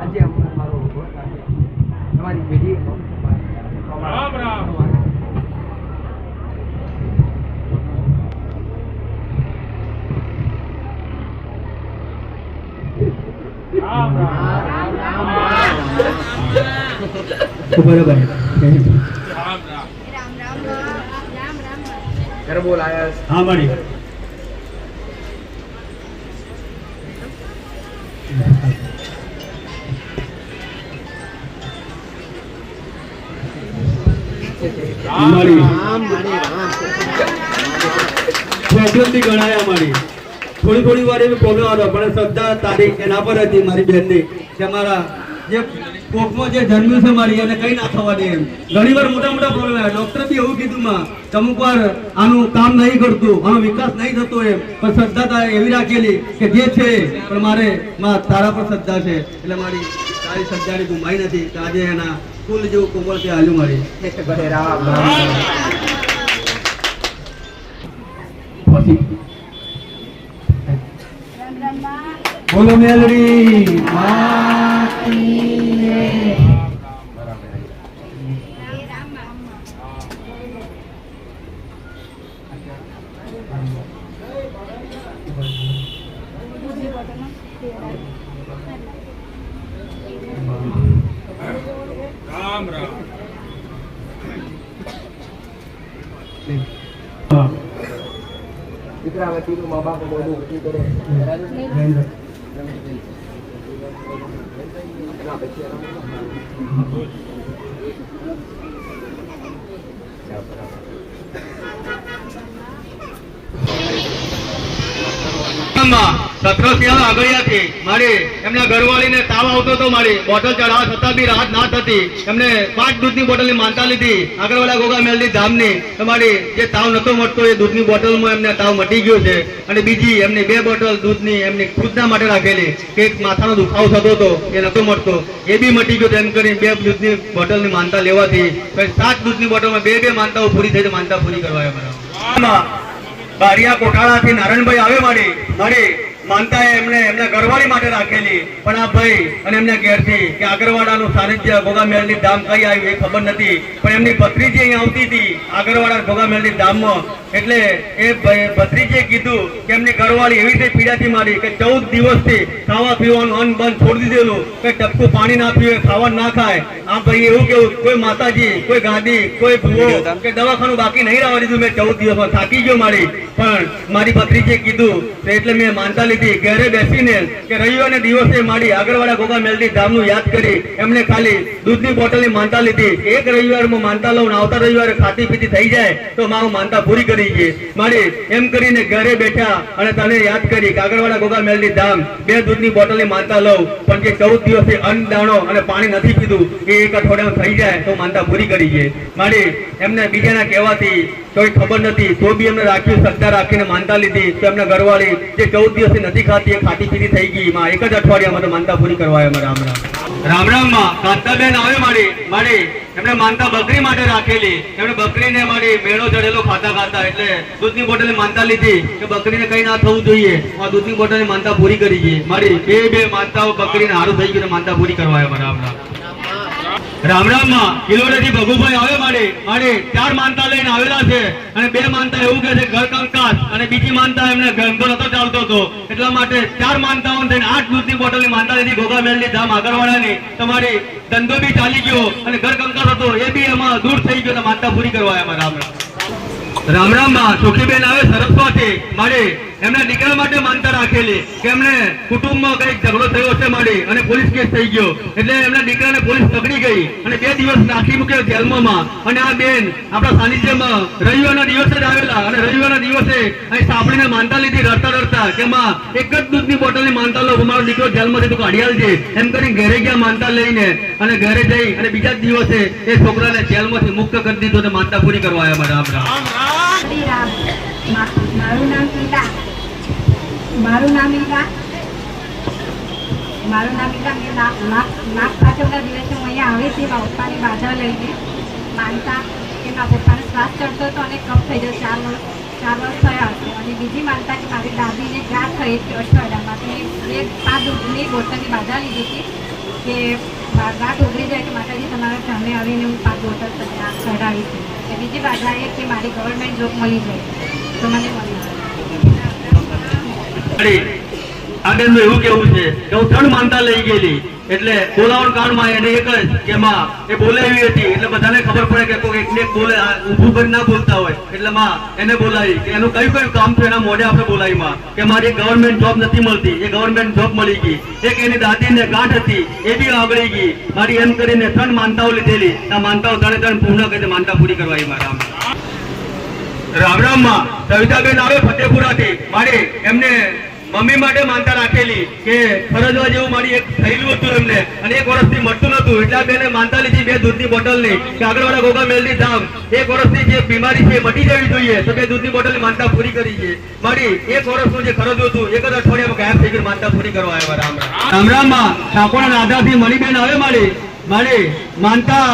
આજે અમારો ખોટ લાગે. તમારી પેઢી રામ રામ બરાબર. ગરબો લાયા. હા મળી પ્રોબ્લેમ બી ગણાય અમારી. થોડી વાર એવી પ્રોબ્લેમ આવ્યો, પણ શ્રદ્ધા તારીખ એના પર હતી મારી બેનની કે મારા જે કોકમાં જે જન્મ્યું છે મારી એને કઈ ના થવા દે એમ. ઘણી વાર મોટા પ્રોબ્લેમ આવ્યા. ડોક્ટર બી એવું કીધું માં અમુક વાર આનું કામ નહીં કરતું, આનો વિકાસ નહીં થતો એમ, પણ શ્રદ્ધા તારે એવી રાખેલી કે જે છે પણ મારે માં તારા પર શ્રદ્ધા છે એટલે મારી તારી શ્રદ્ધાની ગુમાઈ નથી. તો આજે એના ફૂલ જેવું કોમળ તે હાલ્યું મારી. ભલે રામ પછી બોલો મેલડી રામ રામ. દીકરા વતીનું મા બાપ બધું વતી કરે. એના પછી માં સત્રસિંહ આગળિયાથી મારી એમના ઘરવાળીને તાવ આવતો હતો, મારી બોટલ ચઢાવવા છતાં બી રાહત ના થતી. એમને 5 દૂધની બોટલની માનતા લીધી આગળવાળા ગોગા મેલડી ધામની. તમારી જે તાવ નતો મટતો એ દૂધની બોટલમાં એમને તાવ મટી ગયો છે. અને બીજી એમની 2 બોટલ દૂધની એમની ખુદના માટે રાખેલી કે એક માથાનો દુખાવો થતો હતો એ નતો મટતો, એ બી મટી ગયો. તેમ કરીને 2 દૂધની બોટલની માનતા લેવાથી 7 દૂધની બોટલમાં 2 માનતાઓ પૂરી થઈ, માનતા પૂરી કરવા બરાબર. બારિયા કોઠાળાથી નારાયણભાઈ આવે મારી માનતા એમને એમના ઘરવાળી માટે રાખેલી, પણ આ ભાઈ અને એમના ઘેરથી કે આગરવાડાનું સાનિધ્ય ગોગા મેલડી ધામ કઈ આવ્યું એ ખબર નથી, પણ એમની ભત્રીજી અહીંયા આવતી હતી આગરવાડા ગોગા મેલડી ધામમાં. એટલે એ ભત્રીજીએ કીધું કે એમની ઘરવાળી એવી રીતે પીડાથી મારી કે 14 દિવસથી ખાવા પીવાનું અન્ન બંધ છોડી દીધેલું, કે ટપકું પાણી ના પીવે, ખાવાનું ના ખાય. આ ભાઈ એવું કેવું કોઈ માતાજી, કોઈ ગાદી, કોઈ ભૂવો કે દવાખાનું બાકી નહીં રહેવા દીધું. મેં 14 દિવસમાં થાકી ગયો મારી, પણ મારી ભત્રીજીએ કીધું એટલે મેં માનતા લીધી ઘરે બેસીને કે રવિવારના દિવસે મારી આગળવાળા ગોગા મેલડી ધામનું યાદ કરી એમને ખાલી દૂધની બોટલની માનતા લીધી. એક રવિવારમાં માનતા લઉં, આવતા રવિવારે ખાતી પીતી થઈ જાય તો મારું માનતા પૂરી કરી છે મારી. એમ કરીને ઘરે બેઠા અને તને યાદ કરી કે આગળવાળા ગોગા મેલડી ધામ 2 દૂધની બોટલની માનતા લઉં, પણ જે 14 દિવસે અન્ન દાણો અને પાણી નથી પીધું એ 1 અઠવાડિયામાં થઈ જાય તો માનતા પૂરી કરી છે મારી. એમને બીજાના કહેવાથી કોઈ ખબર નથી તો બી એમને રાખ્યું, શ્રદ્ધા રાખીને માનતા લીધી. તો એમના ઘરવાળી જે 14 દિવસથી નથી ખાતી એ ખાટી પીતી થઈ ગઈ. 1 જ અઠવાડિયામાં તો માનતા પૂરી કરવા રામ રામ માં કાંતાબેન આવે મારી એમને માનતા બકરી માટે રાખેલી. એમને બકરીને મારી મેળો ચડેલો ખાતા એટલે દૂધની બોટલની માનતા લીધી કે બકરીને કઈ ના થવું જોઈએ. આ દૂધની બોટલની માનતા પૂરી કરી છે મારી. 2 માનતાઓ બકરીને સારું થઈ ગયું, માનતા પૂરી કરવા રામ માં કિલોડેથી ભગુભાઈ આવે મારી 4 માનતા લઈને આવેલા છે. અને 2 માનતા એવું કે છે ઘર કંકાસ, અને બીજી માનતા એમને ધંધો નતો ચાલતો હતો એટલા માટે 4 માનતાઓ થઈને 8 દૂધની બોટલની માનતા લીધી ગોગા મેલડી ધામ આગળવાળાની. તમારી ધંધો બી ચાલી ગયો અને ઘર કંકાસ હતો એ બી એમાં દૂર થઈ ગયો, માનતા પૂરી કરવા રામ માં સુખીબેન આવે સરસ્વતી મારી એમના દીકરા માટે માનતા રાખેલી કે એમને કુટુંબમાં કઈક ઝઘડો થયો છે મારી અને પોલીસ કેસ થઈ ગયો એટલે એમના દીકરાને પોલીસ પકડી ગઈ અને 2 દિવસ નાખી મૂક્યો જેલમાં. અને આ બેન આપણા સાનિધ્યમાં રવિવારના દિવસે જ આવેલા અને રવિવારના દિવસે અહીં સાંભળીને માનતા લીધી રડતા કે માં 1 જ દૂધની બોટલની માનતા લો, મારો દીકરો જેલમાંથી તું કાઢી આલજે. એમ કરીને ઘરે ગયા માનતા લઈને અને ઘરે જઈ અને બીજા જ દિવસે એ છોકરાને જેલમાંથી મુક્ત કરી દીધો અને માનતા પૂરી કરવા આવ્યા. મારું નામ ઈલા. મેં નાગ પાંચમના દિવસે હું અહીંયા આવી હતી. મારા પપ્પાની બાધા લઈને માનતા કે મારા પપ્પાને શ્વાસ ચડતો હતો અને કફ થઈ ગયો. 4 વર્ષ થયા હશે. અને બીજી માનતા કે મારી દાદીને ગાંઠ થઈ હતી અઠવાડિયામાં. મેં 5 દૂધની બોટલની બાધા લીધી હતી કે ગાંઠ ઉઘડી જાય કે માતાજી તમારા સામે આવીને હું 5 બોટલ ચડાવી હતી. બીજી બાધા એ કે મારી ગવર્મેન્ટ જોબ મળી જાય તો મને મળી. આ બેન એવું કેવું છે કે હું 3 માનતા લઈ ગયેલી એટલે બોલાવણ કાળમાં એને એક જ કે માં એ બોલાવી હતી એટલે બધાને ખબર પડે કે કોઈ એકને એક બોલે ઊભું કરી ના બોલતા હોય એટલે માં એને બોલાવી કે એનું કયું કામ છે એના મોઢે આપણે બોલાવી માં કે મારી ગવર્મેન્ટ જોબ નથી મળતી, એ ગવર્મેન્ટ જોબ મળી ગઈ. એક એની દાદીને ગાંઠ હતી એ બી આગળી ગઈ મારી. એમ કરીને 3 માનતાઓ લીધેલી. આ માનતાઓ 3 પૂર્ણ કરી માનતા પૂરી કરવાઈ મારા રામ માં સવિતાબેન આવે ફતેપુરાથી મારી એમને મમ્મી માટે માનતા રાખેલી કે ફરજવા જેવું મારી એક થયેલું હતું એમને અને 1 વર્ષથી મળતું નતું એટલે બેને માનતા લીધી 2 દૂધની બોટલની કે આગળવાળા ગોગા મેલડી ધામ 1 વર્ષની જે બીમારી છે મટી જવી જોઈએ તો 2 દૂધની બોટલની માનતા પૂરી કરી છે મારી. 1 વર્ષનું જે ખરજવું હતું 1 જ અઠવાડિયામાં ગાયબ થઈ ગયું, માનતા પૂરી કરવા આવ્યા. રામ માં ઠાકોરના રાધાથી મણિબેન આવે મારી માનતા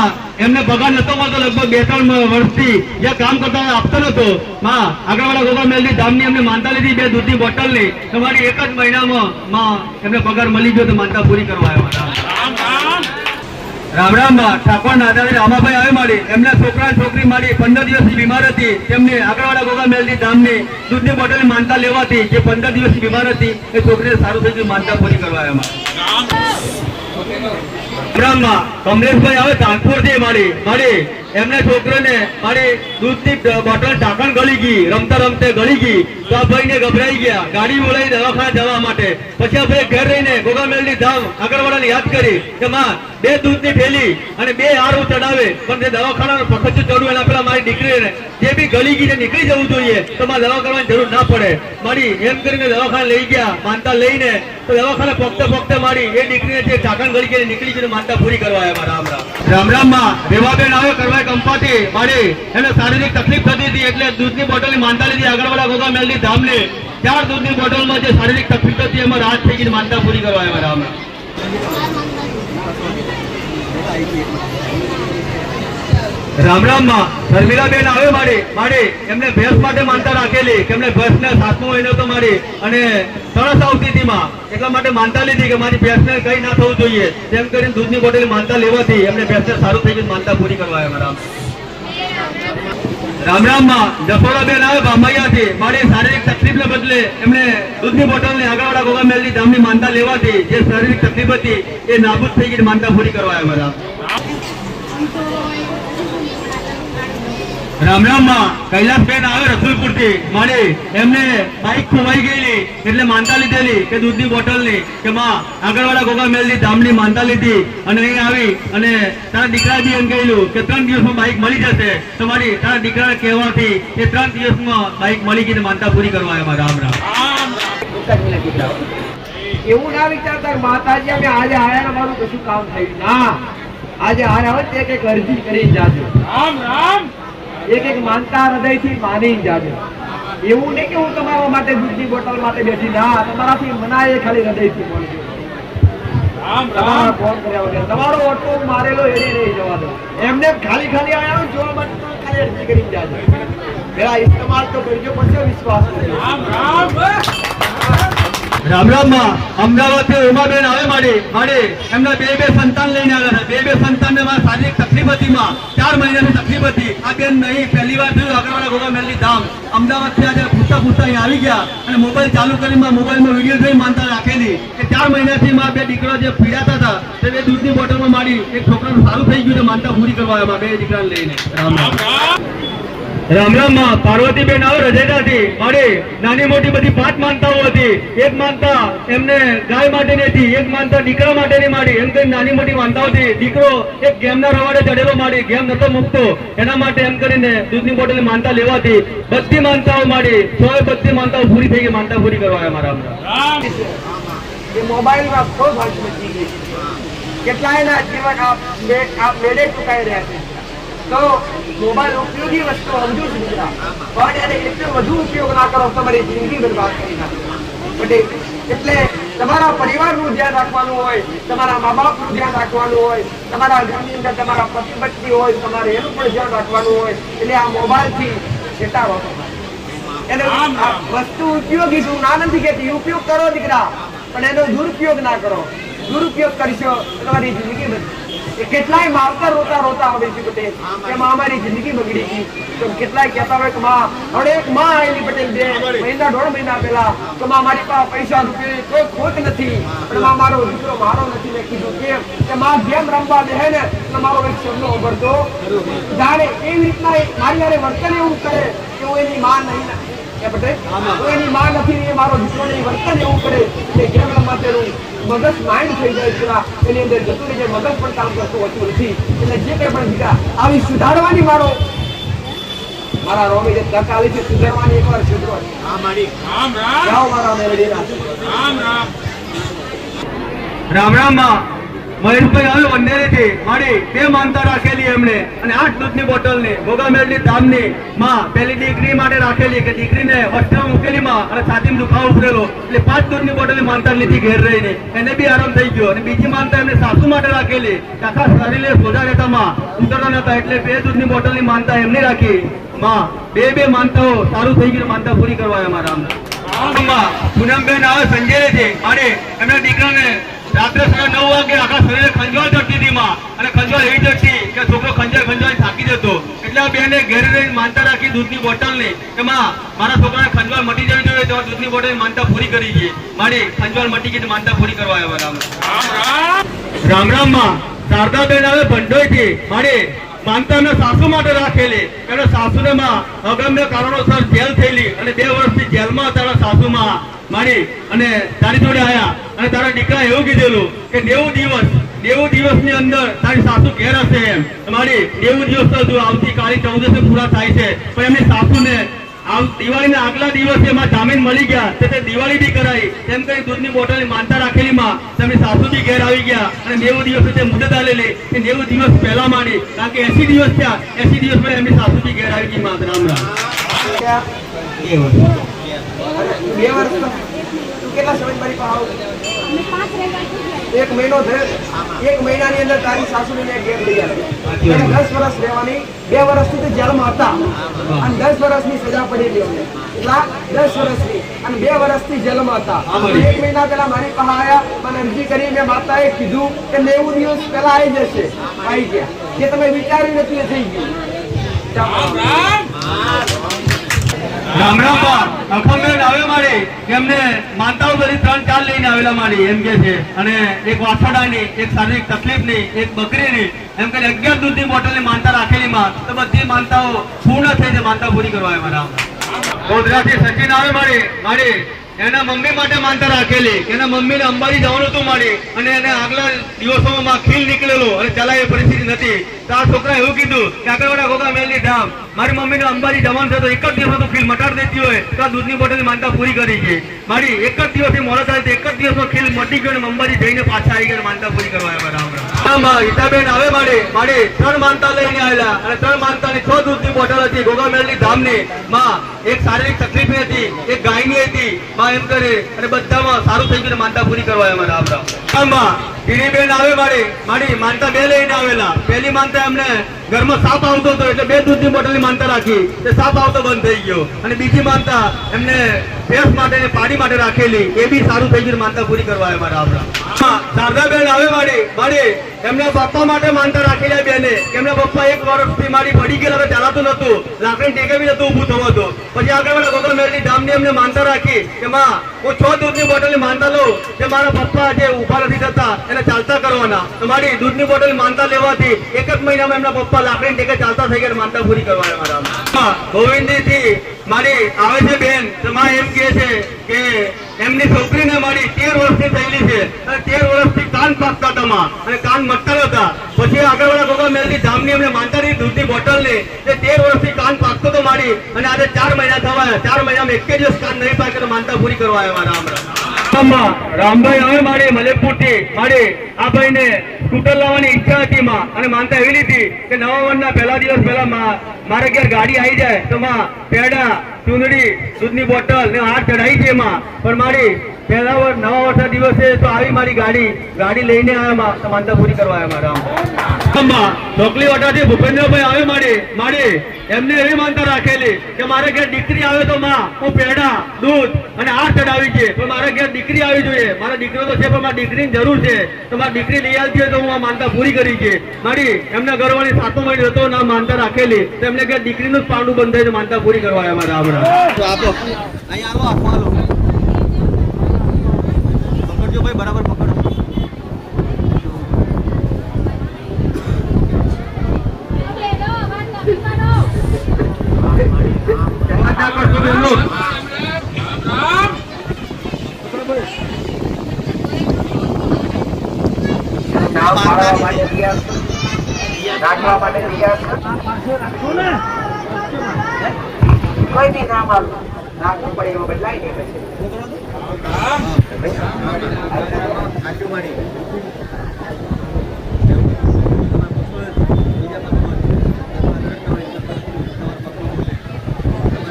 એમને પગાર નતો મળતો લગભગ 2-3 વર્ષથી જે કામ કરતા આપતો નતો. આગળવાળા ગોગા મેલડી ધામની એમને માનતા લીધી 2 દૂધની બોટલની. તમારી 1 જ મહિનામાં એમને પગાર મળી ગયો તો માનતા પૂરી કરવા આવ્યા. રામ ઠાકોર નાદારી રામાભાઈ આવે મારી એમના છોકરી મારી 15 દિવસથી બીમાર હતી. તેમને આગળવાળા ગોગા મેલડી ધામની દૂધની બોટલની માનતા લેવાથી જે 15 દિવસથી બીમાર હતી એ છોકરીને સારું થઈ ગયું, માનતા પૂરી કરવા આવ્યા. પ્રોગ્રામમાં કમલેશભાઈ આવે કાનપુરથી મારી એમના છોકરાને મારી દૂધની બોટલ ઢાંકણ ગળી ગઈ, રમતા રમતે ગળી ગઈ તો આ ભાઈને ગભરાઈ ગયા, ગાડી બોલાવી દવાખાના જવા માટે. પછી આપણે ઘર રહીને ગોગામેલની ધામ આગળવાળાને યાદ કરી કે માં 2 દૂધની થેલી અને 2 હારું ચડાવે, પણ તે દવાખાનાનો પખચું ચડવું એના પેલા મારી દીકરીને જે બી ગળી ગઈ નીકળી જવું જોઈએ તો માં દવા કરવાની જરૂર ના પડે. મારી એમ કરીને દવાખાને લઈ ગયા, માનતા લઈને તો દવાખાને પગતે મારી એ દીકરીને જે ઢાંકણ ગળી ગઈ નીકળી ગઈ માનતા પૂરી કરવા આવ્યા. રામ રામ માં રેવાબેન આવે કરવા કંપાથી મારી એને શારીરિક તકલીફ થતી હતી એટલે દૂધની બોટલની માનતા લીધી આગળવાળા ગોગામેલની ધામને. 4 દૂધની બોટલમાં જે શારીરિક તકલીફ હતી એમાં રાહત થઈ ગઈ, માનતા પૂરી કરવા આવ્યા. રામ રામ રામ માં શર્મિલાબેન આવે મારી એમને ભેંસ માટે માનતા રાખેલી કે એમને ભેંસને 7મો મહિનો તો મારી અને સરસ આવતી હતી માં, એટલા માટે માનતા લીધી કે મારી ભેંસને કઈ ના થવું જોઈએ તેમ કરીને દૂધની બોટલ માનતા લેવાથી એમને ભેંસને સારું થઈ ગયું, માનતા પૂરી કરવા આવ્યા. રામ રામ માં જસોડાબેન આવે બામૈયાથી મારી શારીરિક તકલીફને બદલે એમને દૂધની બોટલને આગળવાળા ગોગામેલની ધામની માનતા લેવાથી જે શારીરિક તકલીફ હતી એ નાબૂદ થઈ ગઈ, માનતા પૂરી કરવા આવ્યા. રામ રામ માં કૈલાસબેન આવે રસુલપુરથી મારી એમને બાઈક ખોવાઈ ગયેલી એટલે માનતા લીધેલી કે દૂધની બોટલની કે માં આગળવાળા ગોગામેલની ધામની માનતા લીધી અને અહીં આવી અને તારા દીકરા બી એમ કહેલું કે 3 દિવસમાં બાઈક મળી જશે તો મારી તારા દીકરાને કહેવાથી એ 3 દિવસમાં બાઈક મળી ગઈ, માનતા પૂરી કરવા આવ્યા. રામ રામ. એવું ના વિચારતા કે માતાજી અમે આજે આયા ને મારું કશું કામ થયું ના, આજે આયા હોય તે કઈક અરજી કરી જાજો. રામ રામ. એક માનતા હૃદયથી માની જાજો. એવું નહીં કે હું તમારા માટે દૂધની બોટલ માટે બેઠી ના, તમારાથી મનાય ખાલી હૃદયથી મળજો. તમારા ફોન કર્યા વગર તમારો ઓટો મારેલો એની નહીં જવા દો. એમને ખાલી આયા જોવા માટે ખાલી અરજી કરી જાજો. પેલા ઇસ્તેમાલ તો કરજો પછી વિશ્વાસ કરજો. રામ રામ. રામ રામ માં અમદાવાદથી ઉમાબેન આવે મારી એમના 2 સંતાન લઈને આવ્યા હતા. 2 સંતાનને માં શારીરિક તકલીફ હતી માં, 4 મહિનાની તકલીફ હતી. આ બેન નહીં પહેલી વાર થયું આગળવાળા ગોગામેલની ધામ અમદાવાદથી આજે પૂછતા અહીં આવી ગયા અને મોબાઈલ ચાલુ કરી મોબાઈલમાં વિડીયો જોઈ માનતા રાખેલી કે 4 મહિનાથી માં 2 દીકરા જે પીડાતા હતા તે 2 દૂધની બોટલમાં મારી એક છોકરાનું સારું થઈ ગયું, માનતા પૂરી કરવા આવ્યા 2 દીકરાને લઈને. રામ રામ. રામ રામ માં પાર્વતીબેન આવે રજેટાથી મારી નાની મોટી બધી 5 માનતાઓ હતી. એક માનતા એમને ગાય માટેની હતી, એક માનતા દીકરા માટેની મારી એમ કરીને નાની મોટી માનતાઓ હતી. દીકરો એક ગેમના રવાડે ચડેલો મારી ગેમ નતો મૂકતો એના માટે એમ કરીને દૂધની બોટલ માનતા લેવાથી બધી માનતાઓ મારી 100 બધી માનતાઓ પૂરી થઈ ગઈ, માનતા પૂરી કરવા આવ્યા. રામ એ મોબાઈલમાં બહુ ભાગ બચી ગઈ. કેટલાયના જીવન આપ મેળે ચૂકાઈ રહ્યા છે. તો મોબાઈલ ઉપયોગી વસ્તુ સમજુ છું દીકરા, પણ એને એટલો વધુ ઉપયોગ ના કરો તમારી જિંદગી બરબાદ કરી નાખો. એટલે તમારા પરિવારનું ધ્યાન રાખવાનું હોય, તમારા મા બાપનું ધ્યાન રાખવાનું હોય, તમારા ઘરની અંદર તમારા પતિ પત્ની હોય તમારે એનું પણ ધ્યાન રાખવાનું હોય. એટલે આ મોબાઈલથી છેટાડો એને વસ્તુ ઉપયોગી છું ના નથી કહેતી, ઉપયોગ કરો દીકરા પણ એનો દુરુપયોગ ના કરો. દુરુપયોગ કરશો તમારી જિંદગી બધી. કેટલાય માવતર રોતા આવે છે પટેલ કે માં અમારી જિંદગી બગડી ગઈ. તો કેટલાય કહેતા હોય કે માં હવે એક માં આવેલી પટેલ 2 મહિના 1.5 મહિના પહેલા તો માં મારી પાસે પૈસા રૂપિયા કોઈ ખોટ નથી પણ માં મારો દીકરો મારો નથી. મેં કીધું કે માં જેમ રમવા બેહે ને તો મારો એક શબ્દ ઉભરતો જાણે એવી રીતના મારી યારે વર્તન એવું કરે કે હું એની માં નહીં કે પટેલ હું એની માં નથી, એ મારો દીકરો વર્તન એવું કરે કે ગેમ રમવા તેનું મગજ માઇન્ડ થઈ જાય છે, એની અંદર જતું રહી જાય, મગજ પણ કામ કરતું હોતું નથી. એટલે જે કંઈ પણ દીકરા આવી સુધારવાની મારા રોમી જે તક આવી છે સુધારવાની એકવાર સુધરો. જાઓ મારા મેળવીના. રામ રામ માં મહેશભાઈ આવ્યો વંડેરીથી મારી 2 માનતા રાખેલી એમણે અને 8 દૂધની બોટલની ગોગામેલની ધામની માં પહેલી દીકરી માટે રાખેલી કે દીકરીને હોસ્ટેલમાં મૂકેલી માં અને છાતીમાં દુખાવો ઉભરેલો એટલે 5 દૂધની બોટલની માનતા લીધી ઘેર રહીને એને બી આરામ થઈ ગયો. અને બીજી માનતા એમને સાસુ માટે રાખેલી આખા શરીરે સોજા રહેતા માં ઉતરતા નતા એટલે 2 દૂધની બોટલની માનતા એમની રાખી માં 2 માનતાઓ સારું થઈ ગયું, માનતા પૂરી કરવા આવ્યા. રામ પૂનમબેન આવે સંજયથી મારી એમના દીકરાને રાત્રે 9:30 વાગે આખા શરીરે ખંજવાળ ચડતી હતી માં અને ખંજવાળ એવી ચડતી કે છોકરો ખંજવાળ થાકી જતો એટલે આ બેને ઘેરે રહીને માનતા રાખી દૂધની બોટલની કે માં મારા છોકરાને ખંજવાળ મટી જવી જોઈએ તો દૂધની બોટલની માનતા પૂરી કરી ગઈ. મારી ખંજવાળ મટી ગઈ માનતા પૂરી કરવા આવ્યા. રામ રામ. રામ રામ માં શારદાબેન આવે ભંડોઈથી મારી માનતા એમના સાસુ માટે રાખેલી. એમના સાસુને માં અગમ્ય કારણોસર જેલ થયેલી અને 2 વર્ષથી જેલમાં હતા સાસુમાં મારી અને તારી જોડે આયા અને તારા દીકરા એવું કીધેલું કે 90 દિવસની અંદર તારી સાસુ ઘેર હશે એમ. મારી 90 દિવસ તો આવતીકાલે 14 પૂરા થાય છે પણ એમની સાસુને દિવાળીના આગલા દિવસે માં જામીન મળી ગયા તે દિવાળી બી કરાઈ તેમ કરી દૂધની બોટલની માનતા રાખેલી માં તેમની સાસુ બી ઘેર આવી ગયા અને 90 દિવસે તે મુદત આલેલી એ 90 દિવસ પહેલા માંડી કારણ કે 80 દિવસ થયા 80 દિવસ પહેલા એમની સાસુ બી ઘેર આવી ગઈ માં. રામ રામ. 2 વર્ષ તું કેટલા સમય મારી પાસે આવું? 1 મહિનો થયો. 1 મહિનાની અંદર તારી સાસુને મેં ઘેર લઈ આવી. 10 વર્ષ રહેવાની. 2 વર્ષ સુધી જેલમાં હતા અને 10 વર્ષની સજા પડેલી અમને. એટલા 10 વર્ષની અને 2 વર્ષથી જેલમાં હતા. 1 મહિના પહેલા મારી પાસે આવ્યા મને અરજી કરી. મેં માતાએ કીધું કે 90 દિવસ પહેલા આવી જશે. આવી ગયા. જે તમે વિચાર્યું નથી એ થઈ ગયું. રામ રામ બા અખંડેન આવે મારી એમને માનતાઓ બધી 3-4 લઈને આવેલા મારી એમ કે છે અને એક વાછરડાની, એક શારીરિક તકલીફની, એક બકરીની એમ કરી 11 દૂધની બોટલની માનતા રાખેલી માં તો બધી માનતાઓ પૂર્ણ થઈ છે. માનતા પૂરી કરવા આવે મારા. ગોધરાથી સચિન આવે મારી એના મમ્મી માટે માનતા રાખેલી. એના મમ્મીને અંબાજી જવાનું હતું મારી અને એને આગલા દિવસોમાં ખીલ નીકળેલો અને ચલાય એ પરિસ્થિતિ નથી તો આ છોકરા એવું કીધું કે આગળવાળા ગોગા મેલની ધામ મારી મમ્મીને અંબાજી જવાનું છે તો 1 જ દિવસમાં તું ખીલ મટાડી દેતી હોય તો આ દૂધની બોટલની માનતા પૂરી કરી છે મારી. 1 જ દિવસથી મોડો થાય તો 1 જ દિવસમાં ખીલ મટી ગયો અને અંબાજી જઈને પાછા આવી ગયા માનતા પૂરી કરવા આવ્યા. રામ ગીતાબેન આવે મારી 3 માનતા લઈને આવેલા અને 3 માનતાની 6 દૂધની બોટલ હતી ગોગા મેલની ધામની માં. એક શારીરિક તકલીફ હતી, એક ગાયની હતી માં એમ કરે અને બધામાં સારું થઈ ગયું માનતા પૂરી કરવા આવ્યા. રામ રામ. ટીણીબેન આવે મારી માનતા 2 લઈને આવેલા. પહેલી માનતા એમને ઘરમાં સાપ આવતો હતો એટલે 2 દૂધની બોટલની માનતા રાખી તે સાપ આવતો બંધ થઈ ગયો અને બીજી માનતા એમને ભેંસ માટે ને પાડી માટે રાખેલી એ બી સારું થઈ ગયું માનતા પૂરી કરવા આવ્યા. રામ રામ. શારદાબેન આવે મારી એમના પપ્પા માટે માનતા રાખેલા બેને. એમના પપ્પા 1 વર્ષથી મારી પડી ગયેલા ચાલાતું નતું, લાકડી ટેકે બી નતું ઊભું થવાતું. પછી આગળ ગોગા મેલની ધામની એમને માનતા રાખી કે માં હું 6 દૂધની બોટલની માનતા લઉં કે મારા પપ્પા જે ઊભા નથી થતા એને ચાલતા કરવાના તો મારી દૂધની બોટલ માનતા લેવાથી 1 જ મહિનામાં એમના પપ્પા લાકડી ટેકે ચાલતા થઈ ગયા માનતા પૂરી કરવા મારા. ગોવિંદજી થી મારી આવે છે બેન તો માં એમ કહે છે કે એમની છોકરીને મારી 13 વર્ષની થયેલી છે અને 13 વર્ષથી કાન પાકતા હતા અને કાન મટતા હતા. પછી આગળવાળા ગોગા મેલની ધામની એમને માનતાની દૂધની બોટલની તે 13 વર્ષથી કાન પાકતો તો મારી અને આજે 4 મહિના થવાયા. 4 મહિનામાં 1 દિવસ કાન નહીં પાકે તો માનતા પૂરી કરવા આવ્યા. રામ રામ. રામભાઈ આવે મારી મલેકપુરથી આ ભાઈને સ્કૂટર લાવવાની ઈચ્છા હતી માં અને માનતા એવી લીધી કે નવા વર્ષના પહેલા દિવસ પહેલા મારા ઘેર ગાડી આવી જાય તો માં પેડા, ચૂંદડી, દૂધની બોટલ ને હાથ ચડાવી છે માં પણ મારી નવા વર્ષના દિવસે તો આવી મારી ગાડી લઈને આવ્યા તો માનતા પૂરી કરવા આવ્યા. મારા ઢોકલી વાટાથી ભૂપેન્દ્રભાઈ આવે મારી એમને એવી માનતા રાખેલી કે મારા ઘેર દીકરી આવે તો માં હું પેડા, દૂધ અને હાથ ચડાવી છે પણ મારા ઘેર દીકરી આવી જોઈએ. મારા દીકરો તો છે પણ મારી દીકરીની જરૂર છે તો મારી દીકરી લઈ આવતી હોય તો હું આ માનતા પૂરી કરી છે મારી. એમના ઘરવાળી 7મો મહિનો હતો ના માનતા રાખેલી તો એમને ઘેર દીકરીનું જ પાંડું બંધ થાય તો માનતા પૂરી કરવા આવ્યા. મારા આપડે પકડજો ભાઈ, બરાબર પકડો. કોઈ બી નામ નાખવું પડે એવો બદલાય નહીં પછી.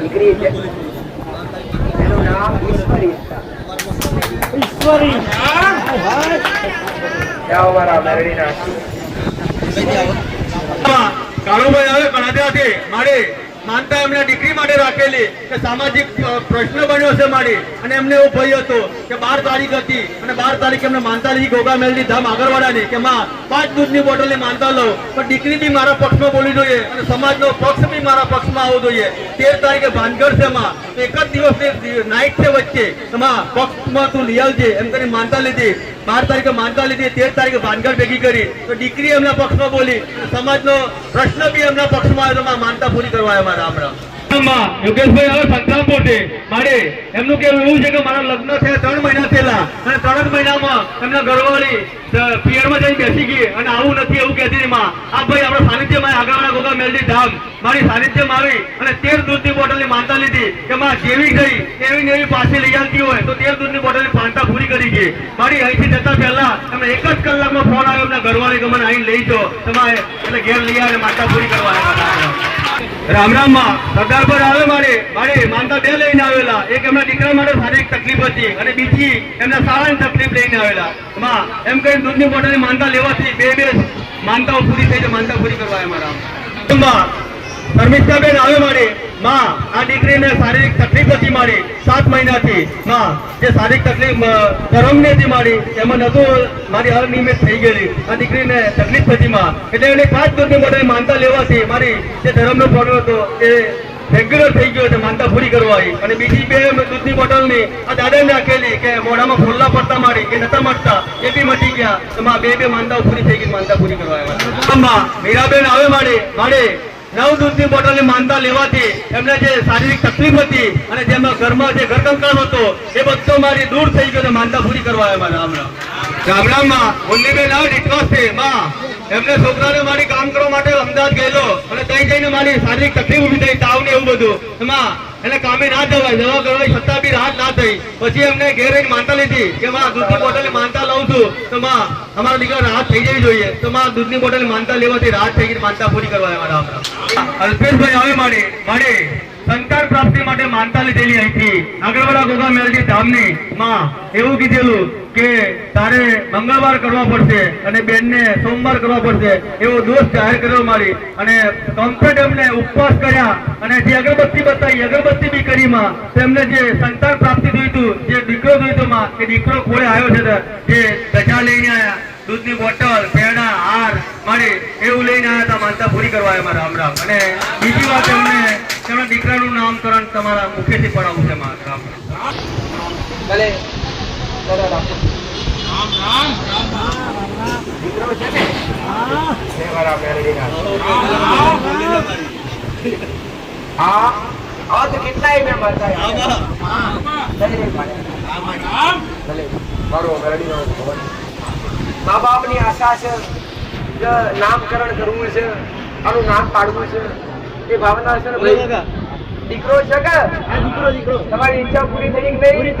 દીકરી છે એનું નામ ઈશ્વરી. જાઓ મારા મેરડીના. કાળુભાઈ આવે કણાદરાથી મારી માનતા એમને દીકરી માટે રાખેલી કે સામાજિક પ્રશ્ન બન્યો છે મારી અને એમને એવો ભય હતો કે 12 તારીખ હતી અને 12 તારીખે એમને માનતા લીધી ગોગા મેલની ધામ આગળવાળાની કે માં 5 દૂધની બોટલની માનતા લો પણ દીકરી બી મારા પક્ષમાં બોલવી જોઈએ અને સમાજનો પક્ષ બી મારા પક્ષમાં આવવો જોઈએ. 13 તારીખે ભાનગઢ છે માં 1 જ દિવસની નાઇટ છે વચ્ચે એમાં પક્ષમાં તું લઈ આવજે એમ કરીને માનતા લીધી. 12 તારીખે માનતા લીધી, 13 તારીખે ભાનગઢ ભેગી કરી, તો દીકરી એમના પક્ષમાં બોલી, સમાજનો પ્રશ્ન બી એમના પક્ષમાં આવ્યો, તો માનતા પૂરી કરવા આવ્યા. રામ રામ. યોગેશભાઈ હવે સંગ્રામપુર છે. મારે એમનું કેવું એવું છે કે મારા લગ્ન થયા 3 મહિના થયેલા અને 3 જ મહિનામાં એમના ઘરવાળી પિયરમાં જઈને બેસી ગઈ અને આવું નથી એવું કહેતી હતી. માં આ ભાઈ આપણા સાનિધ્યમાં આગળના ગોગા મેલડી ધામ મારી સાનિધ્યમાં આવી અને 13 દૂધની બોટલની માનતા લીધી કે માં જેવી ગઈ એવી ને એવી પાછી લઈ આવતી હોય તો 13 દૂધની બોટલની માનતા પૂરી કરી ગઈ. મારી અહીંથી જતા પહેલા એમને 1 જ કલાકમાં ફોન આવ્યો એમના ઘરવાળી કે મને અહીં લઈ જાઓ, તમારે એટલે ઘેર લઈ આવે માનતા પૂરી કરવા આવ્યા. રામ રામ. માં સરદાર પર આવે મારે માનતા 2 લઈને આવેલા. એક એમના દીકરા માટે શારીરિક તકલીફ હતી અને બીજી એમના શાળાની તકલીફ લઈને આવેલા. માં એમ કઈ દૂધની બોટલની માનતા લેવાથી બે માનતાઓ પૂરી થઈ છે, માનતા પૂરી કરવા આવ્યા. રામ. ધર્મિષ્ઠાબેન આવે માં આ દીકરીને શારીરિક તકલીફ હતી 7 મહિનાથી. માં જે શારીરિક તકલીફ ધર્મની હતી એમાં નતું મારી અનિયમિત થઈ ગયેલી. આ દીકરીને તકલીફ હતી માં, એટલે એને 5 દૂધની બોટલ માનતા લેવાથી મારી જે ધર્મનો પ્રોબ્લેમ હતો એ રેગ્યુલર થઈ ગયો છે, માનતા પૂરી કરવા આવી. અને બીજી 2 દૂધની બોટલની આ દાદાને રાખેલી કે મોઢામાં ફોલ્લા પડતા એ નતા મળતા, એ બી મટી ગયા. એમાં 2 માનતાઓ પૂરી થઈ ગઈ, માનતા પૂરી કરવા આવ્યા. મીરાબેન આવે મારે 9 દૂધની બોટલની માનતા લેવાથી એમને જે શારીરિક તકલીફ હતી અને જેમના ઘરમાં જે ઘરકંકાળ હતો એ બધો મારી દૂર થઈ ગયો, માનતા પૂરી કરવા આવ્યા. રામ રામ. રામ રામ. માં મુન્નીબેન આવે ડિટોસ છે. માં એમને છોકરાને મારી કામ કરવા માટે અમદાવાદ ગયેલો અને ત્યાં જઈને મારી શારીરિક તકલીફ ઉભી થઈ, તાવ ને એવું બધું. એમાં એને કામે ના જવાય, દવા કરવાય છતાં બી રાહત ના થઈ. પછી એમને ઘેર રહીને માનતા લીધી કે માં દૂધની બોટલની માનતા લઉં છું તો માં અમારા દીકરા રાહત થઈ જવી જોઈએ. તો માં દૂધની બોટલની માનતા લેવાથી રાહત થઈ ગઈ, માનતા પૂરી કરવા આવ્યા. રામ રામ. અલ્પેશભાઈ આવે મારે સંતાન પ્રાપ્તિ માટે માનતા લીધેલી અહીંથી આગળવાળા ગોગા મેલડી ધામની. માં એવું કીધેલું કે તારે મંગળવાર કરવા પડશે અને બેનને સોમવાર કરવા પડશે એવો દોષ જાહેર કર્યો અને કમ્પ્લીટ એમને ઉપવાસ કર્યા અને જે અગરબત્તી બતાવી અગરબત્તી બી કરી માં. તેમને જે સંતાન પ્રાપ્તિ જોઈતું, જે દીકરો જોઈતો માં એ દીકરો ખોળે આવ્યો છે. જે ધજા લઈને આવ્યા, દૂધની બોટલ, પેડા, હાર એવું લઈને આવ્યા હતા, માનતા પૂરી કરવા આવ્યા. રામ રામ. અને બીજી વાત એમને તેમના દીકરાનું નામકરણ તમારા મુખેથી પડાવવું છે. રામ રામ. ભલે દીકરો છે ને મારા મેલડીના. હા હવે તો કેટલાય મેં બતાવ્યા. મા બાપની આશા છે કે નામકરણ કરવું છે, આનું નામ પાડવું છે, એ ભાવના છે ને ભાઈ. દીકરો છે કે તમારી ઈચ્છા પૂરી થઈ કે નહીં?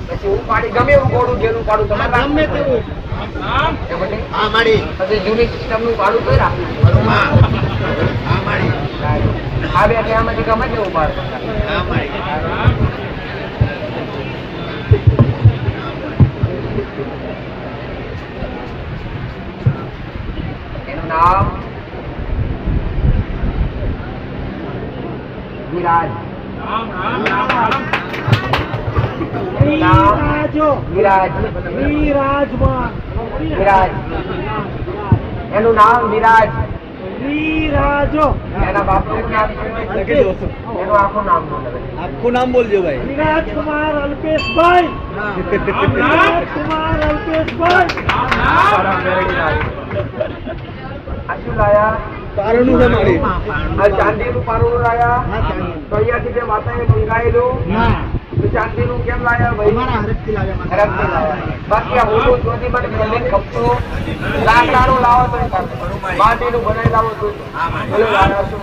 પછી હું પાડી ગમે એવું ગોળું જેનું પાડું તમારે ગમે તેવું જૂની સિસ્ટમ નું પાડું કઈ રાખવું. આ 2 માંથી ગમે તેવું પાડું. એનું નામ વિરાજ. એનું નામ વિરાજ. એના બાપનું નામ એનું આખું નામ બોલજો ભાઈ. વિરાજકુમાર અલ્પેશભાઈ. આ શું લાયા? પારણું છે મારી. આ ચાંદીનું પારણું લાયા. તો અહીંયાથી જે માતાએ મંગાવેલું ચાંદીનું કેમ લાયા ભાઈ? હરખથી લાયા. બાકી આ મોટું ચોથી માટે મેલે ખપતો લાકડાનું લાવો તો માટીનું બનાવી લાવો તો ભલે લાવ્યા છો.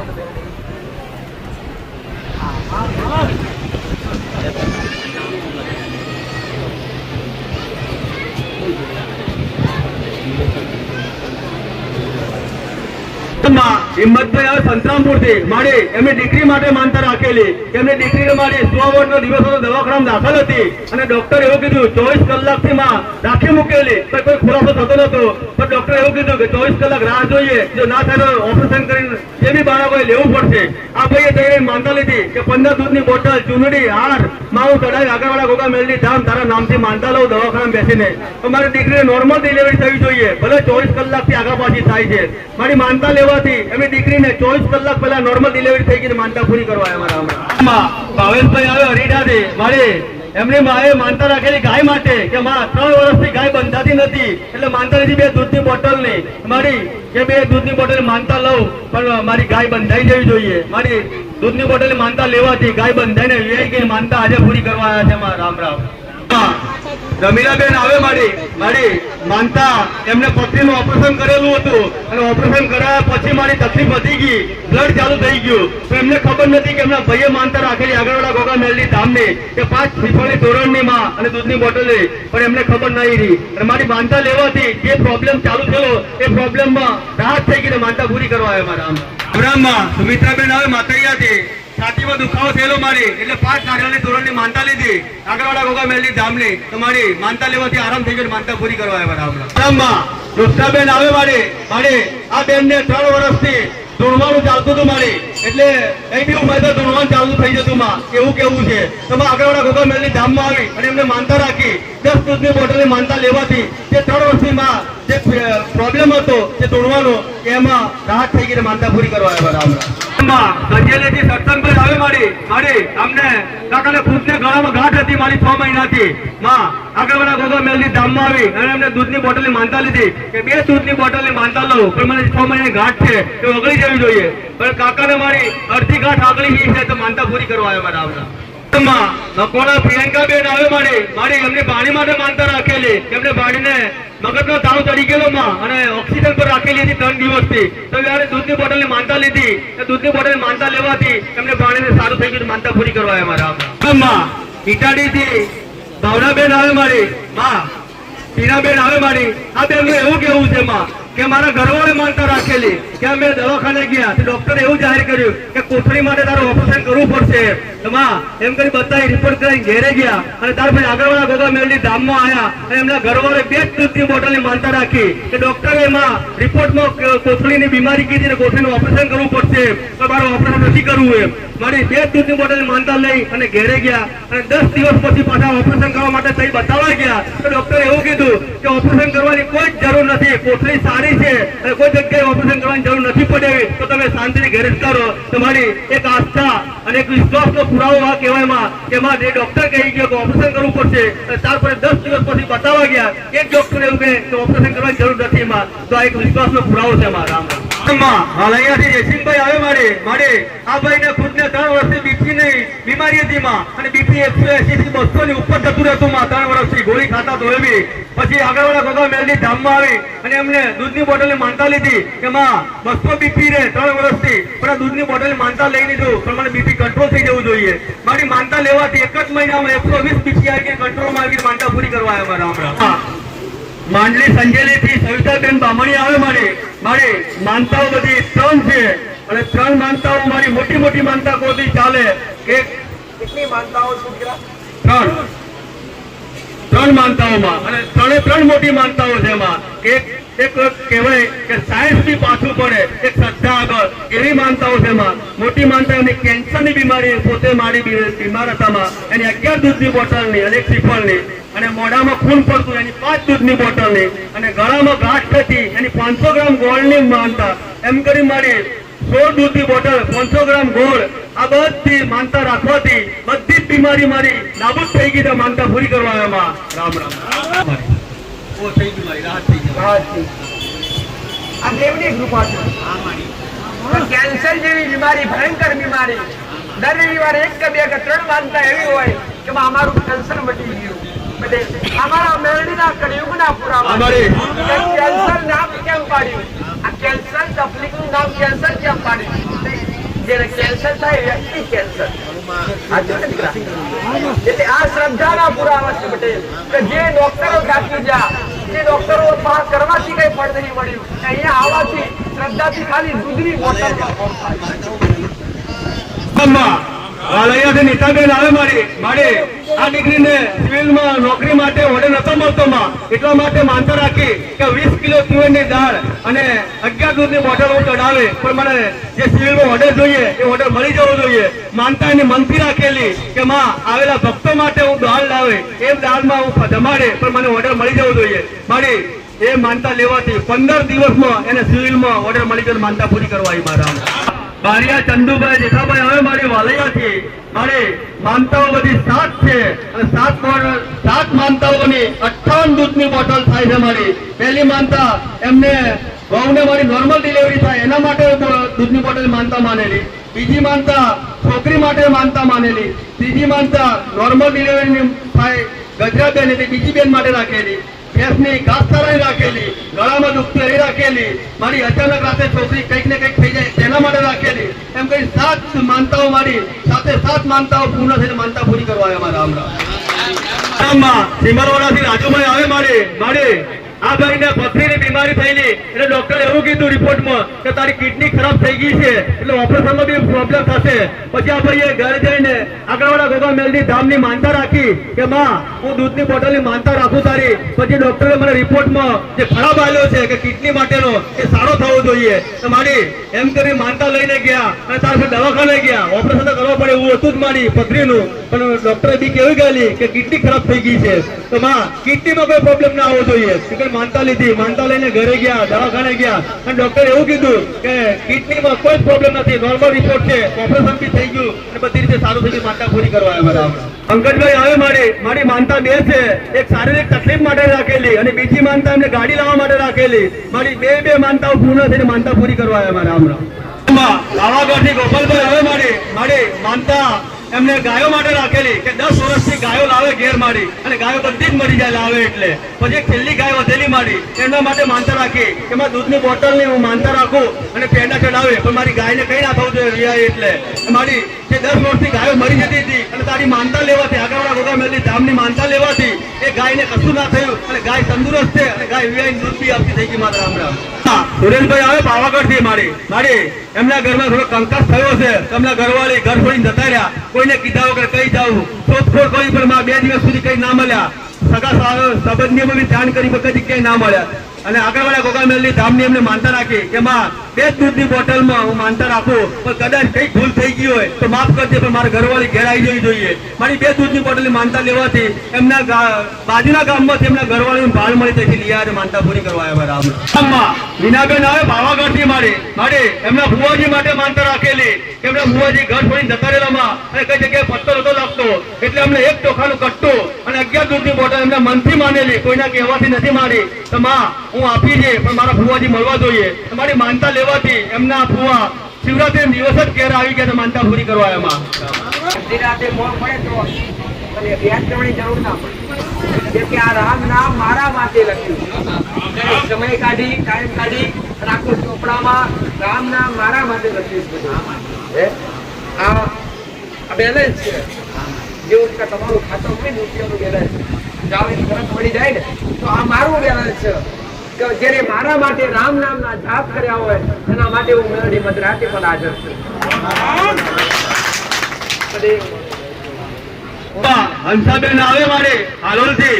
માં હિંમતભાઈ આવે સંતરામપુરથી મારી એમની દીકરી માટે માનતા રાખેલી કે એમની દીકરીને મારી 100 વર્ષનો દિવસનો દવાખાનામાં દાખલ હતી અને ડોક્ટર એવું કીધું 24 કલાકથી માં રાખી મૂકેલી તો કોઈ ખુલાસો થતો નતો. પણ ડોક્ટરે એવું કીધું કે 24 કલાક રાહ જોઈએ, જો ના થાય તો ઓપરેશન કરીને જે બી બાળકોએ લેવું પડશે. આ ભાઈએ તૈયારી માનતા લીધી કે 15 દૂધની બોટલ, ચૂંદડી, હાર માવું ચડાવી આગળવાળા ગોગા મેલડી ધામ તારા નામથી માનતા લઉં દવાખાનામાં બેસીને. તો મારી દીકરીને નોર્મલ ડિલિવરી થવી જોઈએ, ભલે 24 કલાકથી આગળ પાછી થાય છે. મારી માનતા લેવાથી એમની દીકરીને 24 કલાક પહેલા નોર્મલ ડિલિવરી થઈ ગઈ, માનતા પૂરી કરવા આવ્યા મારા. ભાવેશભાઈ આવે હરીડાથી મારી એમની માએ માનતા રાખેલી ગાય માટે કે માં 3 વર્ષથી ગાય બંધાતી નથી એટલે માનતા નથી 2 દૂધની બોટલની મારી કે 2 દૂધની બોટલ માનતા લઉં પણ મારી ગાય બંધાઈ જવી જોઈએ. મારી દૂધની બોટલ માનતા લેવાથી ગાય બંધાઈને વેઈ ગઈ, માનતા આજે પૂરી કરવા આવ્યા છે માં. રામ રામ. રમીલાબેન આવે મારી માનતા એમને પથરીનું ઓપરેશન કરેલું હતું અને ઓપરેશન કરાયા પછી મારી તકલીફ વધી ગઈ, બ્લડ ચાલુ થઈ ગયું. તો એમને ખબર નથી કે એમના ભાઈએ માનતા રાખેલી આગળવાળા ગોગા મેલડી ધામની કે 5 શ્રીફળની તોરણની માં અને દૂધની બોટલે, પણ એમને ખબર નહીં રહી. અને મારી માનતા લેવાથી જે પ્રોબ્લેમ ચાલુ થયો એ પ્રોબ્લેમમાં રાહત થઈ ગઈ, માનતા પૂરી કરવા આવ્યા મારા. રામમાં સુમિત્રાબેન આવે માતૈયાથી છાતીમાં દુખાવો થયેલો મારી એટલે 5 નારિયેળની તોરણની માનતા લીધી આગળવાળા ગોગા મેલડી ધામની. તો મારી માનતા લેવાથી આરામ થઈ ગયો, માનતા પૂરી કરવા આવ્યા રામમાં. દુષ્ટાબેન આવે મારી આ બેનને 3 વર્ષથી ધૂણવાનું ચાલતું હતું મારી એટલે કઈ બી ઉમેદવાર ધૂણવાનું ચાલુ થઈ જતું માં. એવું કેવું છે તમે આગળવાળા ગોગા મેલડી ધામમાં આવી અને એમને માનતા રાખી 10 દૂધની બોટલની માનતા લેવાથી જે 3 વર્ષથી માં જે પ્રોબ્લેમ હતો જે ધૂણવાનો એમાં રાહત થઈ ગઈ, માનતા પૂરી કરવા આવ્યા રામમાં. ગંજેલેથી સત્સંગભાઈ આવે મારી અમને કાકાને ખુદને ગળામાં ગાંઠ હતી મારી 6 મહિનાથી માં આગળવાળા ગોગા મેલડી ધામમાં આવી અને એમને દૂધની બોટલની માનતા લીધી કે 2 દૂધની બોટલની માનતા લઉં પણ મને 6 મહિનાની ગાંઠ છે એ ઓગળી જવી જોઈએ. પણ કાકાને મારી અડધી ગાંઠ આગળી ગઈ છે તો માનતા પૂરી કરવા આવ્યા રામના. કોણા પ્રિયંકાબેન આવે મારી એમની ભાણી માટે માનતા રાખેલી કે એમને ભાણીને મગજનો તાળો ચડી ગયેલો માં અને ઓક્સિજન પર રાખેલી હતી 3 દિવસથી. તો ત્યારે દૂધની બોટલની માનતા લીધી, દૂધની બોટલની માનતા લેવાથી એમને ભાણીને સારું થઈ ગયું, માનતા પૂરી કરવા આવ્યા રામના. ઈટાડીથી ભાવનાબેન આવે મારી ટીનાબેન આવે મારી આ બેનનું એવું કેવું છે માં કે મારા ઘરવાળે માનતા રાખેલી કે અમે દવાખાને ગયા ડોક્ટરે એવું જાહેર કર્યું કે કોથળી માટે તારું ઓપરેશન કરવું પડશે. એમ કરી બધાએ રિપોર્ટ કરીને ઘેરે ગયા અને ત્યાર પછી આગળવાળા ગોગા મેલડી ધામમાં આવ્યા અને એમના ઘરવાળે 2 દૂધની બોટલની માનતા રાખી કે ડોક્ટરે એમાં રિપોર્ટમાં કોથળીની બીમારી કીધી ને કોથળીનું ઓપરેશન કરવું પડશે તો મારું ઓપરેશન નથી કરવું એમ. મારી 2 દૂધની બોટલની માનતા લઈ અને ઘેરે ગયા અને 10 દિવસ પછી પાછા ઓપરેશન કરવા માટે થઈ બતાવવા ગયા તો ડોક્ટરે એવું કીધું કે ઓપરેશન કરવાની કોઈ જ જરૂર નથી, કોથળી સારી છે અને કોઈ જગ્યાએ ઓપરેશન કરવાની જરૂર નથી પડે તો તમે શાંતિથી ઘરે જ કરો. તમારી એક આસ્થા અને એક વિશ્વાસનો પુરાવો આ કહેવાયમાં કે માં જે ડોક્ટર કહી ગયો કે ઓપરેશન કરવું પડશે ત્યાર પછી 10 દિવસ પછી બતાવવા ગયા એક ડોક્ટર એવું કહે કે ઓપરેશન કરવાની જરૂર નથી એમાં, તો આ એક વિશ્વાસનો પુરાવો છે મારા. અહીંયાથી જયસિંહભાઈ આવે મારે આ ભાઈને ખુદને 3 વર્ષથી બીપી ની બીમારી હતી માં અને બીપી 180 થી 200 ની ઉપર જતું રહેતું માં 3 વર્ષથી ગોળી ખાતા તો એવી. પછી આગળવાળા ગોગા મેલડી ધામમાં આવી અને એમને દૂધની બોટલની માનતા લીધી કે માં 200 બીપી રે 3 વર્ષથી પણ આ દૂધની બોટલની માનતા લઈ લીધું પણ મને બીપી કંટ્રોલ થઈ જવું જોઈએ. મારી માનતા લેવાથી 1 જ મહિનામાં 120 બીપી આવી ગઈ, કંટ્રોલમાં આવી, માનતા પૂરી કરવા આવ્યા મારા. માંડલી સંજેલીથી સવિતાબેન બામણી આવે મારી માનતાઓ બધી 3 છે અને 3 માનતાઓ મારી મોટી માનતા કોઈ ચાલે કે કેટલી માનતાઓ છોકરા 3 માનતાઓમાં અને 3 મોટી માનતાઓ છે એમાં એક કહેવાય કે સાયન્સ બી પાછું પડે, એક શ્રદ્ધા આગળ એવી માનતાઓ છે એમાં. મોટી માનતા એની કેન્સરની બીમારી પોતે મારી બીમાર હતામાં એની 11 દૂધની બોટલની અને 1 શ્રીફળની અને મોઢામાં ખૂન પડતું એની 5 દૂધની બોટલની અને ગળામાં ગાંઠ થતી એની 500 ગ્રામ ગોળની માનતા. એમ કરી મારી 16 દૂધની બોટલ 500 ગ્રામ ગોળ આ બધી માનતા રાખવાથી બધી જ બીમારી મારી નાબૂદ થઈ ગઈ તો માનતા પૂરી કરવા એમાં. રામ ઓ થઈ ગઈ મારી રાહત થઈ ગઈ. આ દેવની કૃપા છે. કેન્સર જેવી બીમારી ભયંકર બીમારી દર રવિવારે 1 કે 2 કે 3 માનતા એવી હોય કે અમારું કેન્સર મટી ગયું. અમારા મેલડીના કળિયુગના પુરાવા કેન્સર નામ કેમ પાડ્યું? આ કેન્સર તકલીફનું નામ કેન્સર કેમ પાડ્યું? જેને કેન્સર થાય વ્યક્તિ કેન્સર. એટલે આ શ્રદ્ધાના પુરાવા છે પટેલ કે જે ડોક્ટરો થાકી ગયા એ ડોક્ટરો બહાર કરવાથી કઈ ફળ નહીં મળ્યું. અહીંયા આવવાથી શ્રદ્ધાથી ખાલી દૂધની બોટલમાં ફોર્મ થાય. વાલૈયાથી નીતાબેન આવે મારી આ દીકરીને સિવિલમાં નોકરી માટે ઓર્ડર નતો મળતો એટલા માટે માનતા રાખી કે 20 કિલો તુવેરની દાળ અને 11 દૂધની બોટલ હું ચડાવે, પણ મને જે સિવિલમાં ઓર્ડર જોઈએ એ ઓર્ડર મળી જવો જોઈએ. માનતા એની મનથી રાખેલી કે માં આવેલા ભક્તો માટે હું દાળ લાવે, એમ દાળમાં હું જમાડે, પણ મને ઓર્ડર મળી જવો જોઈએ. મારી એ માનતા લેવાથી 15 દિવસમાં એને સિવિલમાં ઓર્ડર મળી ગયો, માનતા પૂરી કરવા આવી મારા. બારિયા ચંદુભાઈ જેઠાભાઈ હવે મારી વાલૈયાથી મારી માનતાઓ બધી 7 છે અને 7 માનતાઓની 58 દૂધની બોટલ થાય છે. મારી પહેલી માનતા એમને વહુને મારી નોર્મલ ડિલિવરી થાય એના માટે દૂધની બોટલ માનતા માનેલી, બીજી માનતા છોકરી માટે માનતા માનેલી, ત્રીજી માનતા નોર્મલ ડિલિવરી થાય ગજરાબેન એટલે બીજી બેન માટે રાખેલી, ભેંસની ઘાસચારાની રાખેલી, ગળામાં દુખતી એ રાખેલી, મારી અચાનક રાતે છોકરી કંઈક ને કંઈક થઈ જાય તેના માટે રાખેલી. એમ કઈ 7 માનતાઓ મારી સાથે 7 માનતાઓ પૂર્ણ થઈને માનતા પૂરી કરવા આવ્યા મારા હમણાં. સિમરવાડાથી રાજુભાઈ આવે મારી આ ભાઈને પથરીની બીમારી થયેલી એટલે ડોક્ટરે એવું કીધું રિપોર્ટમાં કે તારી કિડની ખરાબ થઈ ગઈ છે એટલે ઓપરેશનમાં બી પ્રોબ્લેમ થશે. પછી આ ભાઈએ ઘરે જઈને આગળવાળા ગોગા મેલની ધામની માનતા રાખી કે માં હું દૂધની બોટલની માનતા રાખું તારી. પછી ડોક્ટરે મને રિપોર્ટમાં જે ખરાબ આવ્યો છે કે કિડની માટેનો એ સારો થવો જોઈએ, તો મારી એમ કરી માનતા લઈને ગયા અને તાર દવાખાને ગયા. ઓપરેશન તો કરવા પડે એવું હતું જ મારી પથરીનું, પણ ડોક્ટરે બી કેવી ગયેલી કે કિડની ખરાબ થઈ ગઈ છે, તો માં કિડનીમાં કોઈ પ્રોબ્લેમ ના આવવો જોઈએ. માનતા લીધી, માનતા લઈને ઘરે ગયા, દવાખાને ગયા અને ડોક્ટરે એવું કીધું કે કિડનીમાં કોઈ પ્રોબ્લેમ નથી, નોર્મલ રિપોર્ટ છે, ઓપરેશન બી થઈ ગયું અને બધી રીતે સારું થઈ ગયું. માનતા પૂરી કરવા આવ્યા બરાબર. પંકજભાઈ આવે મારી માનતા 2 છે. એક શારીરિક તકલીફ માટે રાખેલી અને બીજી માનતા એમને ગાડી લાવવા માટે રાખેલી. મારી બે માનતાઓ પૂર્ણ થઈને માનતા પૂરી કરવા આવ્યા મારા હમણાં. પાવાગઢથી ગોપાલભાઈ આવે મારી માનતા એમને ગાયો માટે રાખેલી કે 10 વર્ષથી ગાયો લાવે ઘેર મારી અને ગાયો બધી જ મરી જાય લાવે એટલે. પછી એક છેલ્લી ગાય વધેલી મારી એમના માટે માનતા રાખી કે મારી દૂધની બોટલની હું માનતા રાખું અને પેંડા ચડાવે, પણ મારી ગાયને કઈ ના થવું જોઈએ રિયા એટલે. મારી જે 10 વર્ષથી ગાયો મરી જતી હતી અને તારી માનતા લેવાથી આગળવાળા ગોગા મેલની ધામની માનતા લેવાથી એ ગાયને કશું ના થયું અને ગાય તંદુરસ્ત છે અને ગાય વિયાઈ દૂધ બી આપતી થઈ ગઈ મારા હમણાં. સુરેશભાઈ આવે પાવાગઢથી મારી એમના ઘરમાં થોડો કંકાસ થયો છે. એમના ઘરવાળી ઘર છોડીને જતા રહ્યા, કોઈને કીધા વગર કઈ જવું, શોધખોળ કરી પણ 2 દિવસ સુધી કઈ ના મળ્યા. સગા સંબંધીઓ બી ધ્યાન કરી કદી ક્યાંય ના મળ્યા અને આગળવાળા ગોગા મેલની ધામની એમને માનતા રાખી કે માં 2 દૂધની બોટલમાં હું માનતા રાખું, પણ કદાચ કઈ ભૂલ થઈ ગઈ હોય તો માફ કરજે, પણ મારા ઘરવાળી ઘેર આવી જવી જોઈએ. મારી 2 દૂધની બોટલની માનતા લેવાથી એમના બાજુના ગામમાંથી એમના ઘરવાળીને ભાળ મળી તેથી લીયા માનતા પૂરી કરવા આવ્યા બરાબર. મીનાબેન આવે પાવાગઢથી મારી એમના ભુવાજી માટે માનતા રાખેલી કે એમના ભુવાજી ઘર છોડીને જતા રહેલામાં અને કઈ જગ્યાએ પથ્થર હતો લાગતો એટલે એમને 1 ટોખાનું કટ્ટું અને 11 દૂધની બોટલ એમના મનથી માનેલી, કોઈના કહેવાથી નથી મારી. તો માં હું આપી છે પણ મારા ભુવાજી મળવા જોઈએ. તમારી માનતા લેવાથી એમના ભુવા શિવરાત્રી દિવસ જ ઘેર આવી ગયા માનતા પૂરી કરવા એમાં. રાતે મોર પડે તો અને વ્યાજ કરવાની જરૂર ના પડે, કેમ કે આ રામ નામ મારા માટે લખ્યું. સમય કાઢી ટાઈમ કાઢી રાખું ચોપડામાં રામ નામ મારા માટે લખ્યું. આ બેલેન્સ છે જેવું કે તમારું ખાતું હોય રૂપિયાનું બેલેન્સ જાવ એ તરત મળી જાય ને, તો આ મારું બેલેન્સ છે કે જેને મારા માટે રામ નામના જાપ કર્યા હોય એના માટે હું મેળવી મધરાતે પણ હાજર છું. હંસાબેન આવે હાલોલથી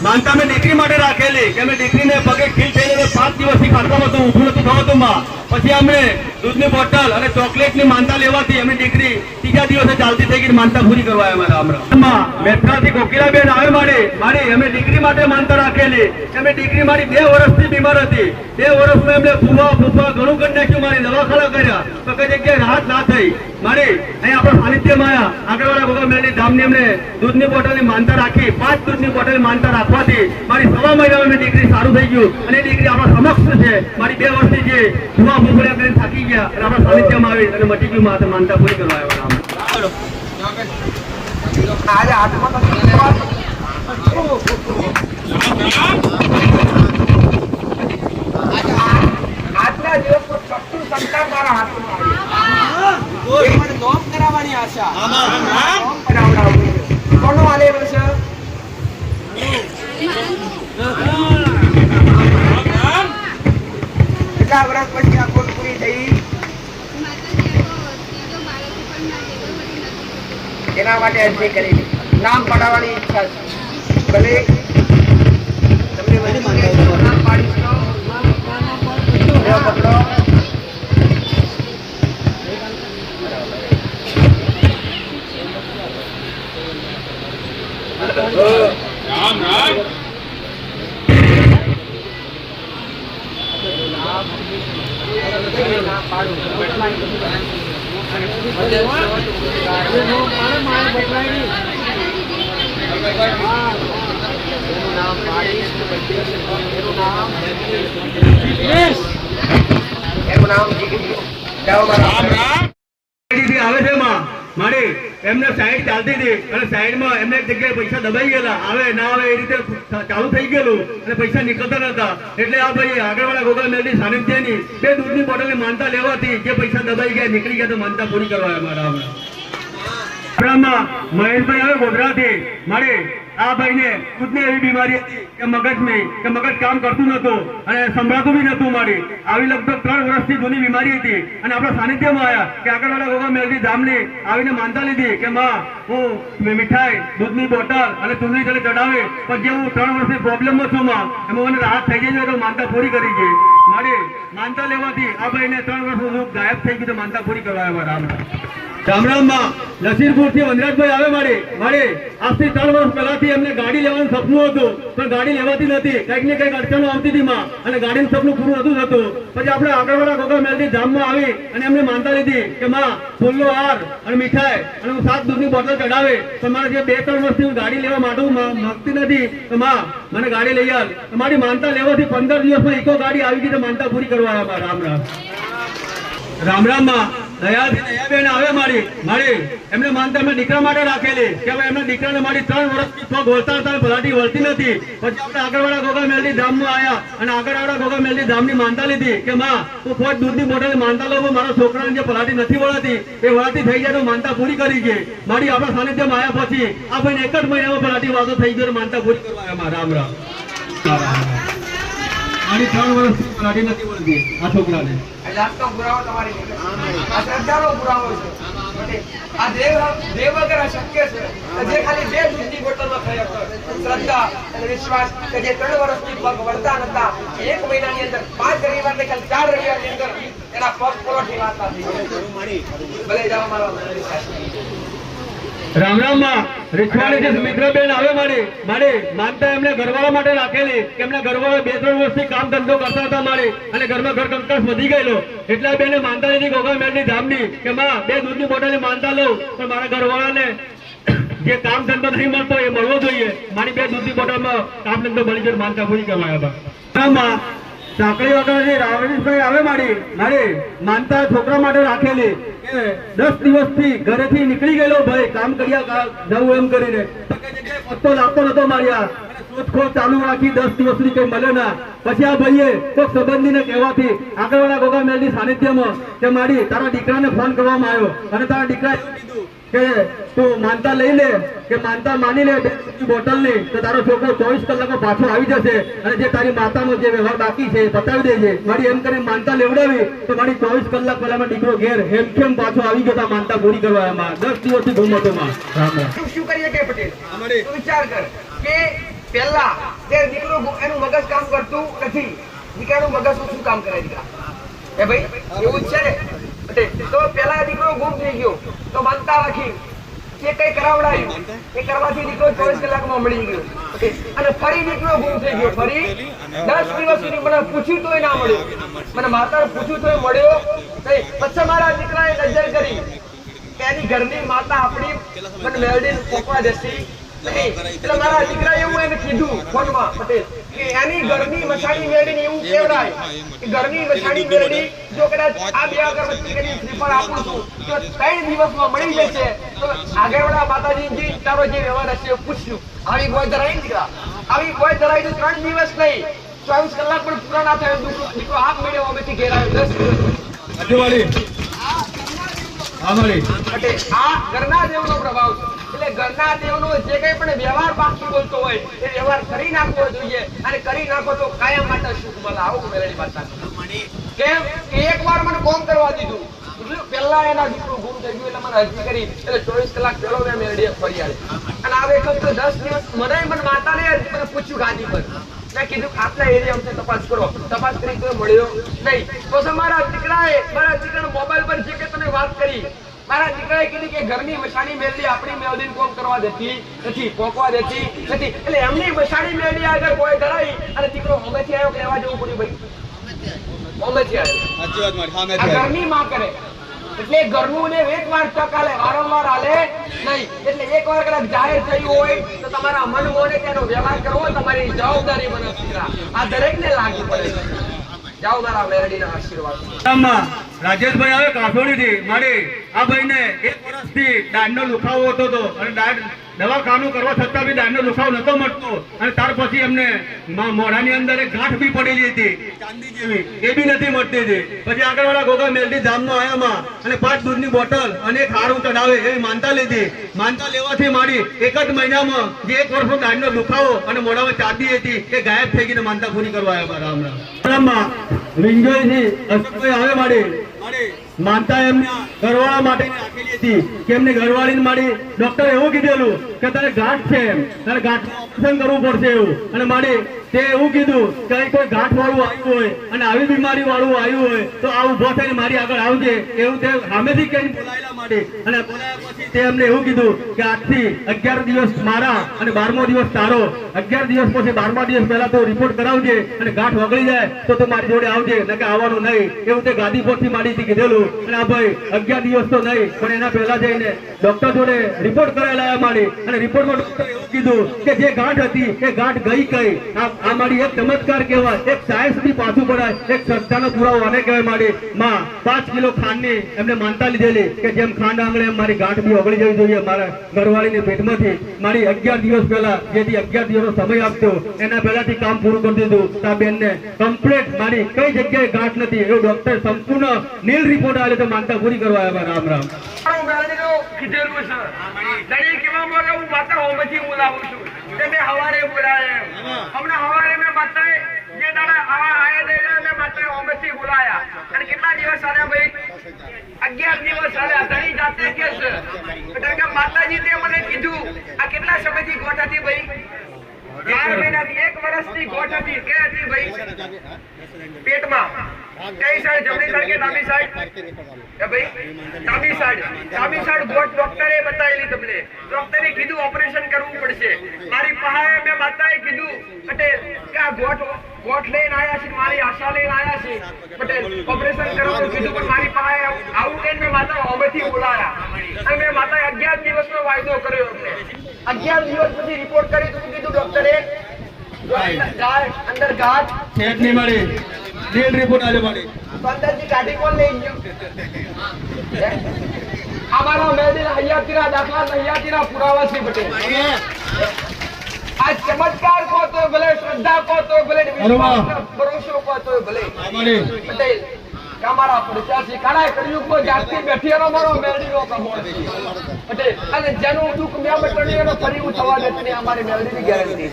માનતા મેં દીકરી માટે રાખેલી કે અમે દીકરીને પગે ખીલ થઈને 5 દિવસથી ખાટલામાં હતું, ઊભું નતું થવાતું. પછી અમે દૂધની બોટલ અને ચોકલેટની માનતા લેવાથી એમની દીકરી 3જા દિવસે ચાલતી થઈ ગઈ માનતા પૂરી કરવા આવ્યા હમણાં. મેથરાથી કોકિલાબેન આવે મારી અમે દીકરી માટે માનતા રાખેલી. અમે દીકરી મારી 2 વર્ષથી બીમાર હતી. 2 વર્ષમાં એમને ફૂફા ઘણું કરી નાખ્યું, મારી દવાખાના કર્યા તો કઈ જગ્યાએ રાહત ના થઈ. મારી અહીં આપણા સાનિધ્યમાં આવ્યા આગળવાળા ગોગા મેલની ધામની એમને દૂધની બોટલની માનતા રાખી. 5 દૂધની બોટલની માનતા રાખવાથી મારી 1.5 મહિનામાં એમની દીકરી સારું થઈ ગયું અને એ દીકરી આપણા સમક્ષ છે. મારી 2 વર્ષથી જે ફૂફા કરીને થાકી ગયા અને આપણા સાનિધ્યમાં આવી અને મટી ગયું માનતા પૂરી કરવા આવ્યા. આજે હાથમાં આજના દિવસ પર સત્તુ સંતાન મારા હાથમાં આવ્યું. મને નોમ કરાવવાની આશા નોમ કરાવડાવું કોનો આલેલો છે? કેટલા વર્ષ પછી આ ખોટ પૂરી થઈ? એના માટે અરજી કરી. નામ પડાવવાની ઈચ્છા છે. ભલે તમને નામ પાડીશ તો પકડો. એનું નામ જાઓ મારા આવે છે માં મારી એમને સાઈડ ચાલતી હતી અને સાઈડમાં એમને એક જગ્યાએ પૈસા દબાઈ ગયેલા, આવે ના આવે એ રીતે ચાલુ થઈ ગયેલું અને પૈસા નીકળતા નતા. એટલે આ ભાઈ આગળવાળા ગોગા મેલડી સાનિધ્યની 2 દૂધની બોટલની માનતા લેવાથી જે પૈસા દબાઈ ગયા નીકળી ગયા તો માનતા પૂરી કરવા અમારા મહેશભાઈ આવે ગોધરાથી. મારે આ ભાઈને ખુદને એવી બીમારી હતી કે મગજની કે મગજ કામ કરતું નતું અને સંભળાતું બી નતું. મારી આવી લગભગ 3 વર્ષથી જૂની બીમારી હતી અને આપણા સાનિધ્યમાં આવ્યા કે આગળવાળા ગોગા મેલડી ધામની આવીને માનતા લીધી કે માં હું મીઠાઈ દૂધની બોટલ અને ચૂંદડી તળે ચડાવે પણ જે હું 3 વર્ષની પ્રોબ્લેમમાં છું માં એમાં મને રાહત થઈ ગઈ તો માનતા પૂરી કરી ગઈ. મારી માનતા લેવાથી આ ભાઈને 3 વર્ષનું દુઃખ ગાયબ થઈ ગયું તો માનતા પૂરી કરવા રામ રામમાં નસીરપુરથી વનરાજભાઈ આવે. મારે આજથી 3 વર્ષ પહેલાથી એમને ગાડી લેવાનું સપનું હતું પણ ગાડી લેવાતી નથી. કંઈક ને કંઈક અડચણો આવતી હતી માં અને ગાડીનું સપનું પૂરું નતું થતું. પછી આપણે આગળવાળા ગોગા મેલડી ધામમાં આવી અને એમને માનતા લીધી કે માં ફૂલનો હાર અને મીઠાઈ અને હું 7 દૂધની બોટલ ચડાવે પણ મારે જે 2-3 વર્ષથી હું ગાડી લેવા માટે માંગતી નથી તો માં મને ગાડી લઈ આવ. મારી માનતા લેવાથી 15 દિવસમાં ઇકો ગાડી આવી ગઈ તો માનતા પૂરી કરવા આવ્યા. રામમાં દયાબેન આવે મારી એમને માનતા એમના દીકરા માટે રાખેલી કે હવે એમના દીકરાને મારી 3 વર્ષથી પગ વળતા હતા ભલાટી વળતી નથી. પછી આપણે આગળવાળા ગોગા મેલડી ધામમાં આવ્યા અને આગળવાળા ગોગા મેલડી ધામની માનતા લીધી કે માં હું 5 દૂધની બોટલ માનતા લઉં મારા છોકરાને જે ભલાટી નથી વળાતી એ વળાતી થઈ જાય તો માનતા પૂરી કરી ગઈ. મારી આપણા સાનિધ્યમાં આવ્યા પછી આ ભાઈને 1 જ મહિનામાં ભલાટી વાતો થઈ ગયો માનતા પૂરી કરવા આવ્યા. રામ મારી 3 વર્ષથી ભલાટી નથી વળતી આ છોકરાને. જાતનો પુરાવો તમારી આ શ્રદ્ધાનો પુરાવો છે. આ દેવ વગર અશક્ય છે. જે ખાલી 2 દૂધની બોટલમાં થયો શ્રદ્ધા અને વિશ્વાસ કે જે 3 વર્ષથી પગ વળતા નતા 1 મહિનાની અંદર 5 રવિવાર ને કાલ 4 રવિવારની અંદર એના પગ પોલોઠી વાતા થઈ. ભલે જાઓ મારો રામમાં રીછવાડી જે મિત્રબેન આવે મારી માનતા એમને ઘરવાળા માટે રાખેલી કે એમના ઘરવાળા 2-3 વર્ષથી કામ ધંધો કરતા હતા અને ઘરમાં ઘર કંકાસ વધી ગયેલો એટલે બેને માનતા લીધી ગોગા મેલડી ધામની કે માં 2 દૂધની બોટલની માનતા લઉં પણ મારા ઘરવાળાને જે કામ ધંધો નહીં મળતો એ મળવો જોઈએ. મારી 2 દૂધની બોટલમાં કામ ધંધો મળી જાય માનતા પૂરી કરવા આવ્યા. સાંકળી વગર રાવણીશભાઈ આવે મારી માનતા છોકરા માટે રાખેલી કે 10 દિવસથી ઘરેથી નીકળી ગયેલો ભાઈ કામ કર્યા જવું એમ કરીને પત્તો લાગતો નતો માર્યા શોધખોળ ચાલુ રાખી 10 દિવસની કઈ મળે ના. પછી આ ભાઈએ કોઈ સંબંધીને કહેવાથી આગળવાળા ગોગા મેલડી સાનિધ્યમાં કે મારી તારા દીકરાને ફોન કરવામાં આવ્યો અને તારા દીકરા એવું કીધું કે તું માનતા લઈ લે કે માનતા માની લે 2 બોટલની તો તારો છોકરો 24 કલાકમાં પાછો આવી જશે અને જે તારી માતાનો જે વ્યવહાર બાકી છે એ બતાવી દેજે. મારી એમ કરીને માનતા લેવડાવી તો મારી 24 કલાક પહેલામાં દીકરો ઘેર હેમખેમ પાછો આવી ગયો માનતા પૂરી કરવા. એમાં 10 દિવસથી ધૂમ હતો માં. શું કરીએ કે પટેલ તું વિચાર કર કે પહેલા તે દીકરો એનું મગજ કામ કરતું નથી. દીકરાનું મગજ શું કામ કરે દીકરા એ ભાઈ એવું જ છે ને પટેલ. તો પહેલા દીકરો ગુમ થઈ ગયો તો માનતા રાખી જે કઈ કરાવડાયું એ કરવાથી દીકરો 24 કલાકમાં મળી ગયો અને ફરી દીકરો ગુમ થઈ ગયો. ફરી 10 દિવસ સુધી મને પૂછ્યું તોય ના મળ્યો. મને માતા પૂછ્યું તોય મળ્યો નહીં. પછી મારા દીકરાએ નજર કરી કે એની ઘરની માતા આપણી મને મેલડીને પોકવા જશે નહીં. એટલે મારા દીકરા એવું એને કીધું ફોનમાં પટેલ કે એની ઘરની મસાણી મેળવીને એવું કહેવાય કે ઘરની મસાણી મેળવી જો કદાચ આ 2 અગરબત્તી કરી શ્રીફળ આપું છું તો 3 દિવસમાં મળી જશે. તો આગળવાળા માતાજી તારો જે વ્યવહાર હશે પૂછ્યું આવી કોઈ ધરાઈ દીકરા આવી કોઈ ધરાઈ તો 3 દિવસ નહીં 24 કલાક પણ પૂરા ના થયો દીકરો આપ મેળવ્યો અમેથી ઘેર આવ્યો 10 દિવસ. આ ઘરના દેવનો પ્રભાવ છે. એટલે ઘરના દેવનો જે કઈ પણ વ્યવહાર બાકી બોલતો હોય એ વ્યવહાર કરી નાખવો જોઈએ અને કરી નાખો તો કાયમ માટે સુખ મળે. આવું મેળવી વાત કેમ કે એકવાર મને કોમ કરવા દીધું એટલે પહેલા એના દીકરો ગુમ થઈ ગયો એટલે મને અરજી કરી એટલે 24 કલાક પહેલો મેં મેરડીએ ફરી આવ્યો અને આ વખત તો 10 દિવસ મને માતાને મને પૂછ્યું ગાદી પર મેં કીધું આટલા એરિયામાં તપાસ કરો તપાસ કરી તો મળ્યો નહીં તો મારા દીકરાનો મોબાઈલ પર જે કે તમે વાત કરી મારા દીકરાએ કીધું કે ઘરની મશાણી મેરડી આપણી મેરડીને કોમ કરવા દેતી નથી પોકવા દેતી નથી એટલે એમની મશાણી મેરડી આગળ કોઈ ધરાવી અને દીકરો હોમેથી આવ્યો કે લેવા જવું પડ્યું ભાઈ હોમેથી આવ્યો સાચી વાત મારી સામે આ ઘરની માં કરે એટલે ઘરનું ને એકવાર તક આલે વારંવાર આલે નહીં એટલે એકવાર કદાચ જાહેર થયું હોય તો તમારા મન મોને તેનો વ્યવહાર કરવો તમારી જવાબદારી બને દીકરા આ દરેકને લાગુ પડે જાઓ મારા મેરડીના આશીર્વાદ રાજેશભાઈ આવે કાસોડીથી મારી આ ભાઈને 1 વર્ષથી દાંડનો દુખાવો હતો અને દવાખાનું કરવા છતાં બી દાંડનો દુખાવો નતો મળતો અને ત્યાર પછી એમને મોઢાની અંદર એક ગાંઠ બી પડેલી હતી ચાંદી જેવી એ બી નથી મળતી હતી પછી આગળવાળા ગોગા મેરડી ધામનો આયામાં અને 5 દૂધની બોટલ અને એક હારું ચડાવે એવી માનતા લીધી માનતા લેવાથી મારી 1 જ મહિનામાં જે 1 વર્ષનો દાંડનો દુખાવો અને મોઢામાં ચાંદી હતી એ ગાયબ થઈ ગઈને માનતા પૂરી કરવા આવ્યા રામ રામ વિંજોયથી અશોકભાઈ આવે મારી માનતા એમને ઘરવાળા માટે રાખેલી હતી કે એમને ઘરવાળીને મારી ડોક્ટરે એવું કીધેલું કે તારે ગાંઠ છે તારે ગાંઠનું ઓપરેશન કરવું પડશે એવું અને મારી તે એવું કીધું કે કોઈ ગાંઠ વાળું આવ્યું હોય અને આવી બીમારી વાળું આવ્યું હોય તો આ ઉભો થઈને મારી આગળ આવજે એવું તે સામેથી કઈ બોલાયેલા માટે અને બોલાયા પછી તે એમને એવું કીધું કે આજથી 11 દિવસ મારા અને 12મો દિવસ તારો 11 દિવસ પછી 12મા દિવસ પહેલા તો રિપોર્ટ કરાવજે અને ગાંઠ વગળી જાય તો તું મારી જોડે આવજે નકે આવવાનું નહીં એવું તે ગાદી પરથી મારીથી કીધેલું અને આ ભાઈ 11 દિવસ તો નહીં પણ એના પહેલા જઈને ડોક્ટર જોડે રિપોર્ટ કરાયેલા મારી અને રિપોર્ટમાં ડોક્ટરે એવું કીધું કે જે ગાંઠ હતી એ ગાંઠ ગઈ કઈ આ મારી એક ચમત્કાર કહેવાય એક સાયન્સ થી પાછું પડાય એક શ્રદ્ધાનો પુરાવો આને કહેવાય મારી માં 5 કિલો ખાંડની એમને માનતા લીધેલી કે જેમ ખાંડ આંગળે એમ મારી ગાંઠ બી ઓગળી જવી જોઈએ મારા ઘરવાળીની પેટમાંથી મારી 11 દિવસ પહેલા જેથી 11 દિવસનો સમય આપતો એના પહેલાથી કામ પૂરું કરી દીધું આ બેનને કમ્પ્લીટ મારી કઈ જગ્યાએ ગાંઠ નથી એવું ડોક્ટર સંપૂર્ણ નીલ રિપોર્ટ આલે તો માનતા પૂરી કરવા આવ્યા રામ રામ કીધેલું છે દરેક કેવા બોલે હું માતા હોમથી બોલાવું છું કે મેં હવારે બોલાયા હમણાં હવારે મેં માતાએ જે દાડા આવા આયા દેલા મેં માતાએ હોમથી બોલાયા અને કેટલા દિવસ આલ્યા ભાઈ 11 દિવસ આલ્યા ધણી જાતે કે છે એટલે કે માતાજી તે મને કીધું આ કેટલા સમયથી ગોઠ હતી ભાઈ 4 મહિનાથી 1 વર્ષથી ગોઠ હતી કે હતી ભાઈ પેટમાં કઈ સાઈડ જમણી સાઈડ કે ડાબી સાઈડ કે ભાઈ ડાબી સાઈડ ગોઠ ડોક્ટરે બતાવેલી તમને ડોક્ટરે કીધું ઓપરેશન કરવું પડશે મારી પાસે મેં માતાએ કીધું પટેલ કે આ ગોઠ લઈને આયા છે મારી આશા લઈને આયા છે પટેલ ઓપરેશન કરવાનું કીધું પણ મારી પાસે આવું કહીને મેં માતા હોમેથી બોલાયા અને મેં માતાએ 11 દિવસનો વાયદો કર્યો અમને 11 દિવસ પછી રિપોર્ટ કરી તો કીધું ડોક્ટરે અંદર ગાંઠ સેટ નહીં મળી નીલ રિપોર્ટ આલે મારી અંદરથી કાઢી કોણ લઈ ગયું અમારા મેરડીના હૈયાતીના દાખલા હૈયાતીના પુરાવા છે પટેલ આ ચમત્કાર કો તો ભલે શ્રદ્ધા કો તો ભલે ભરોસો કો તો ભલે પટેલ અમારા પડચાસી કાળા કળિયુગમાં જાગતી બેઠી એનો મારો મેરડીનો કમોળ છે પટેલ અને જેનું દુઃખ મેં બટણી એનો ફરી થવા નથી અમારી મેરડીની ગેરંટી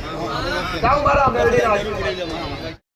ગામ મારા મેરડીના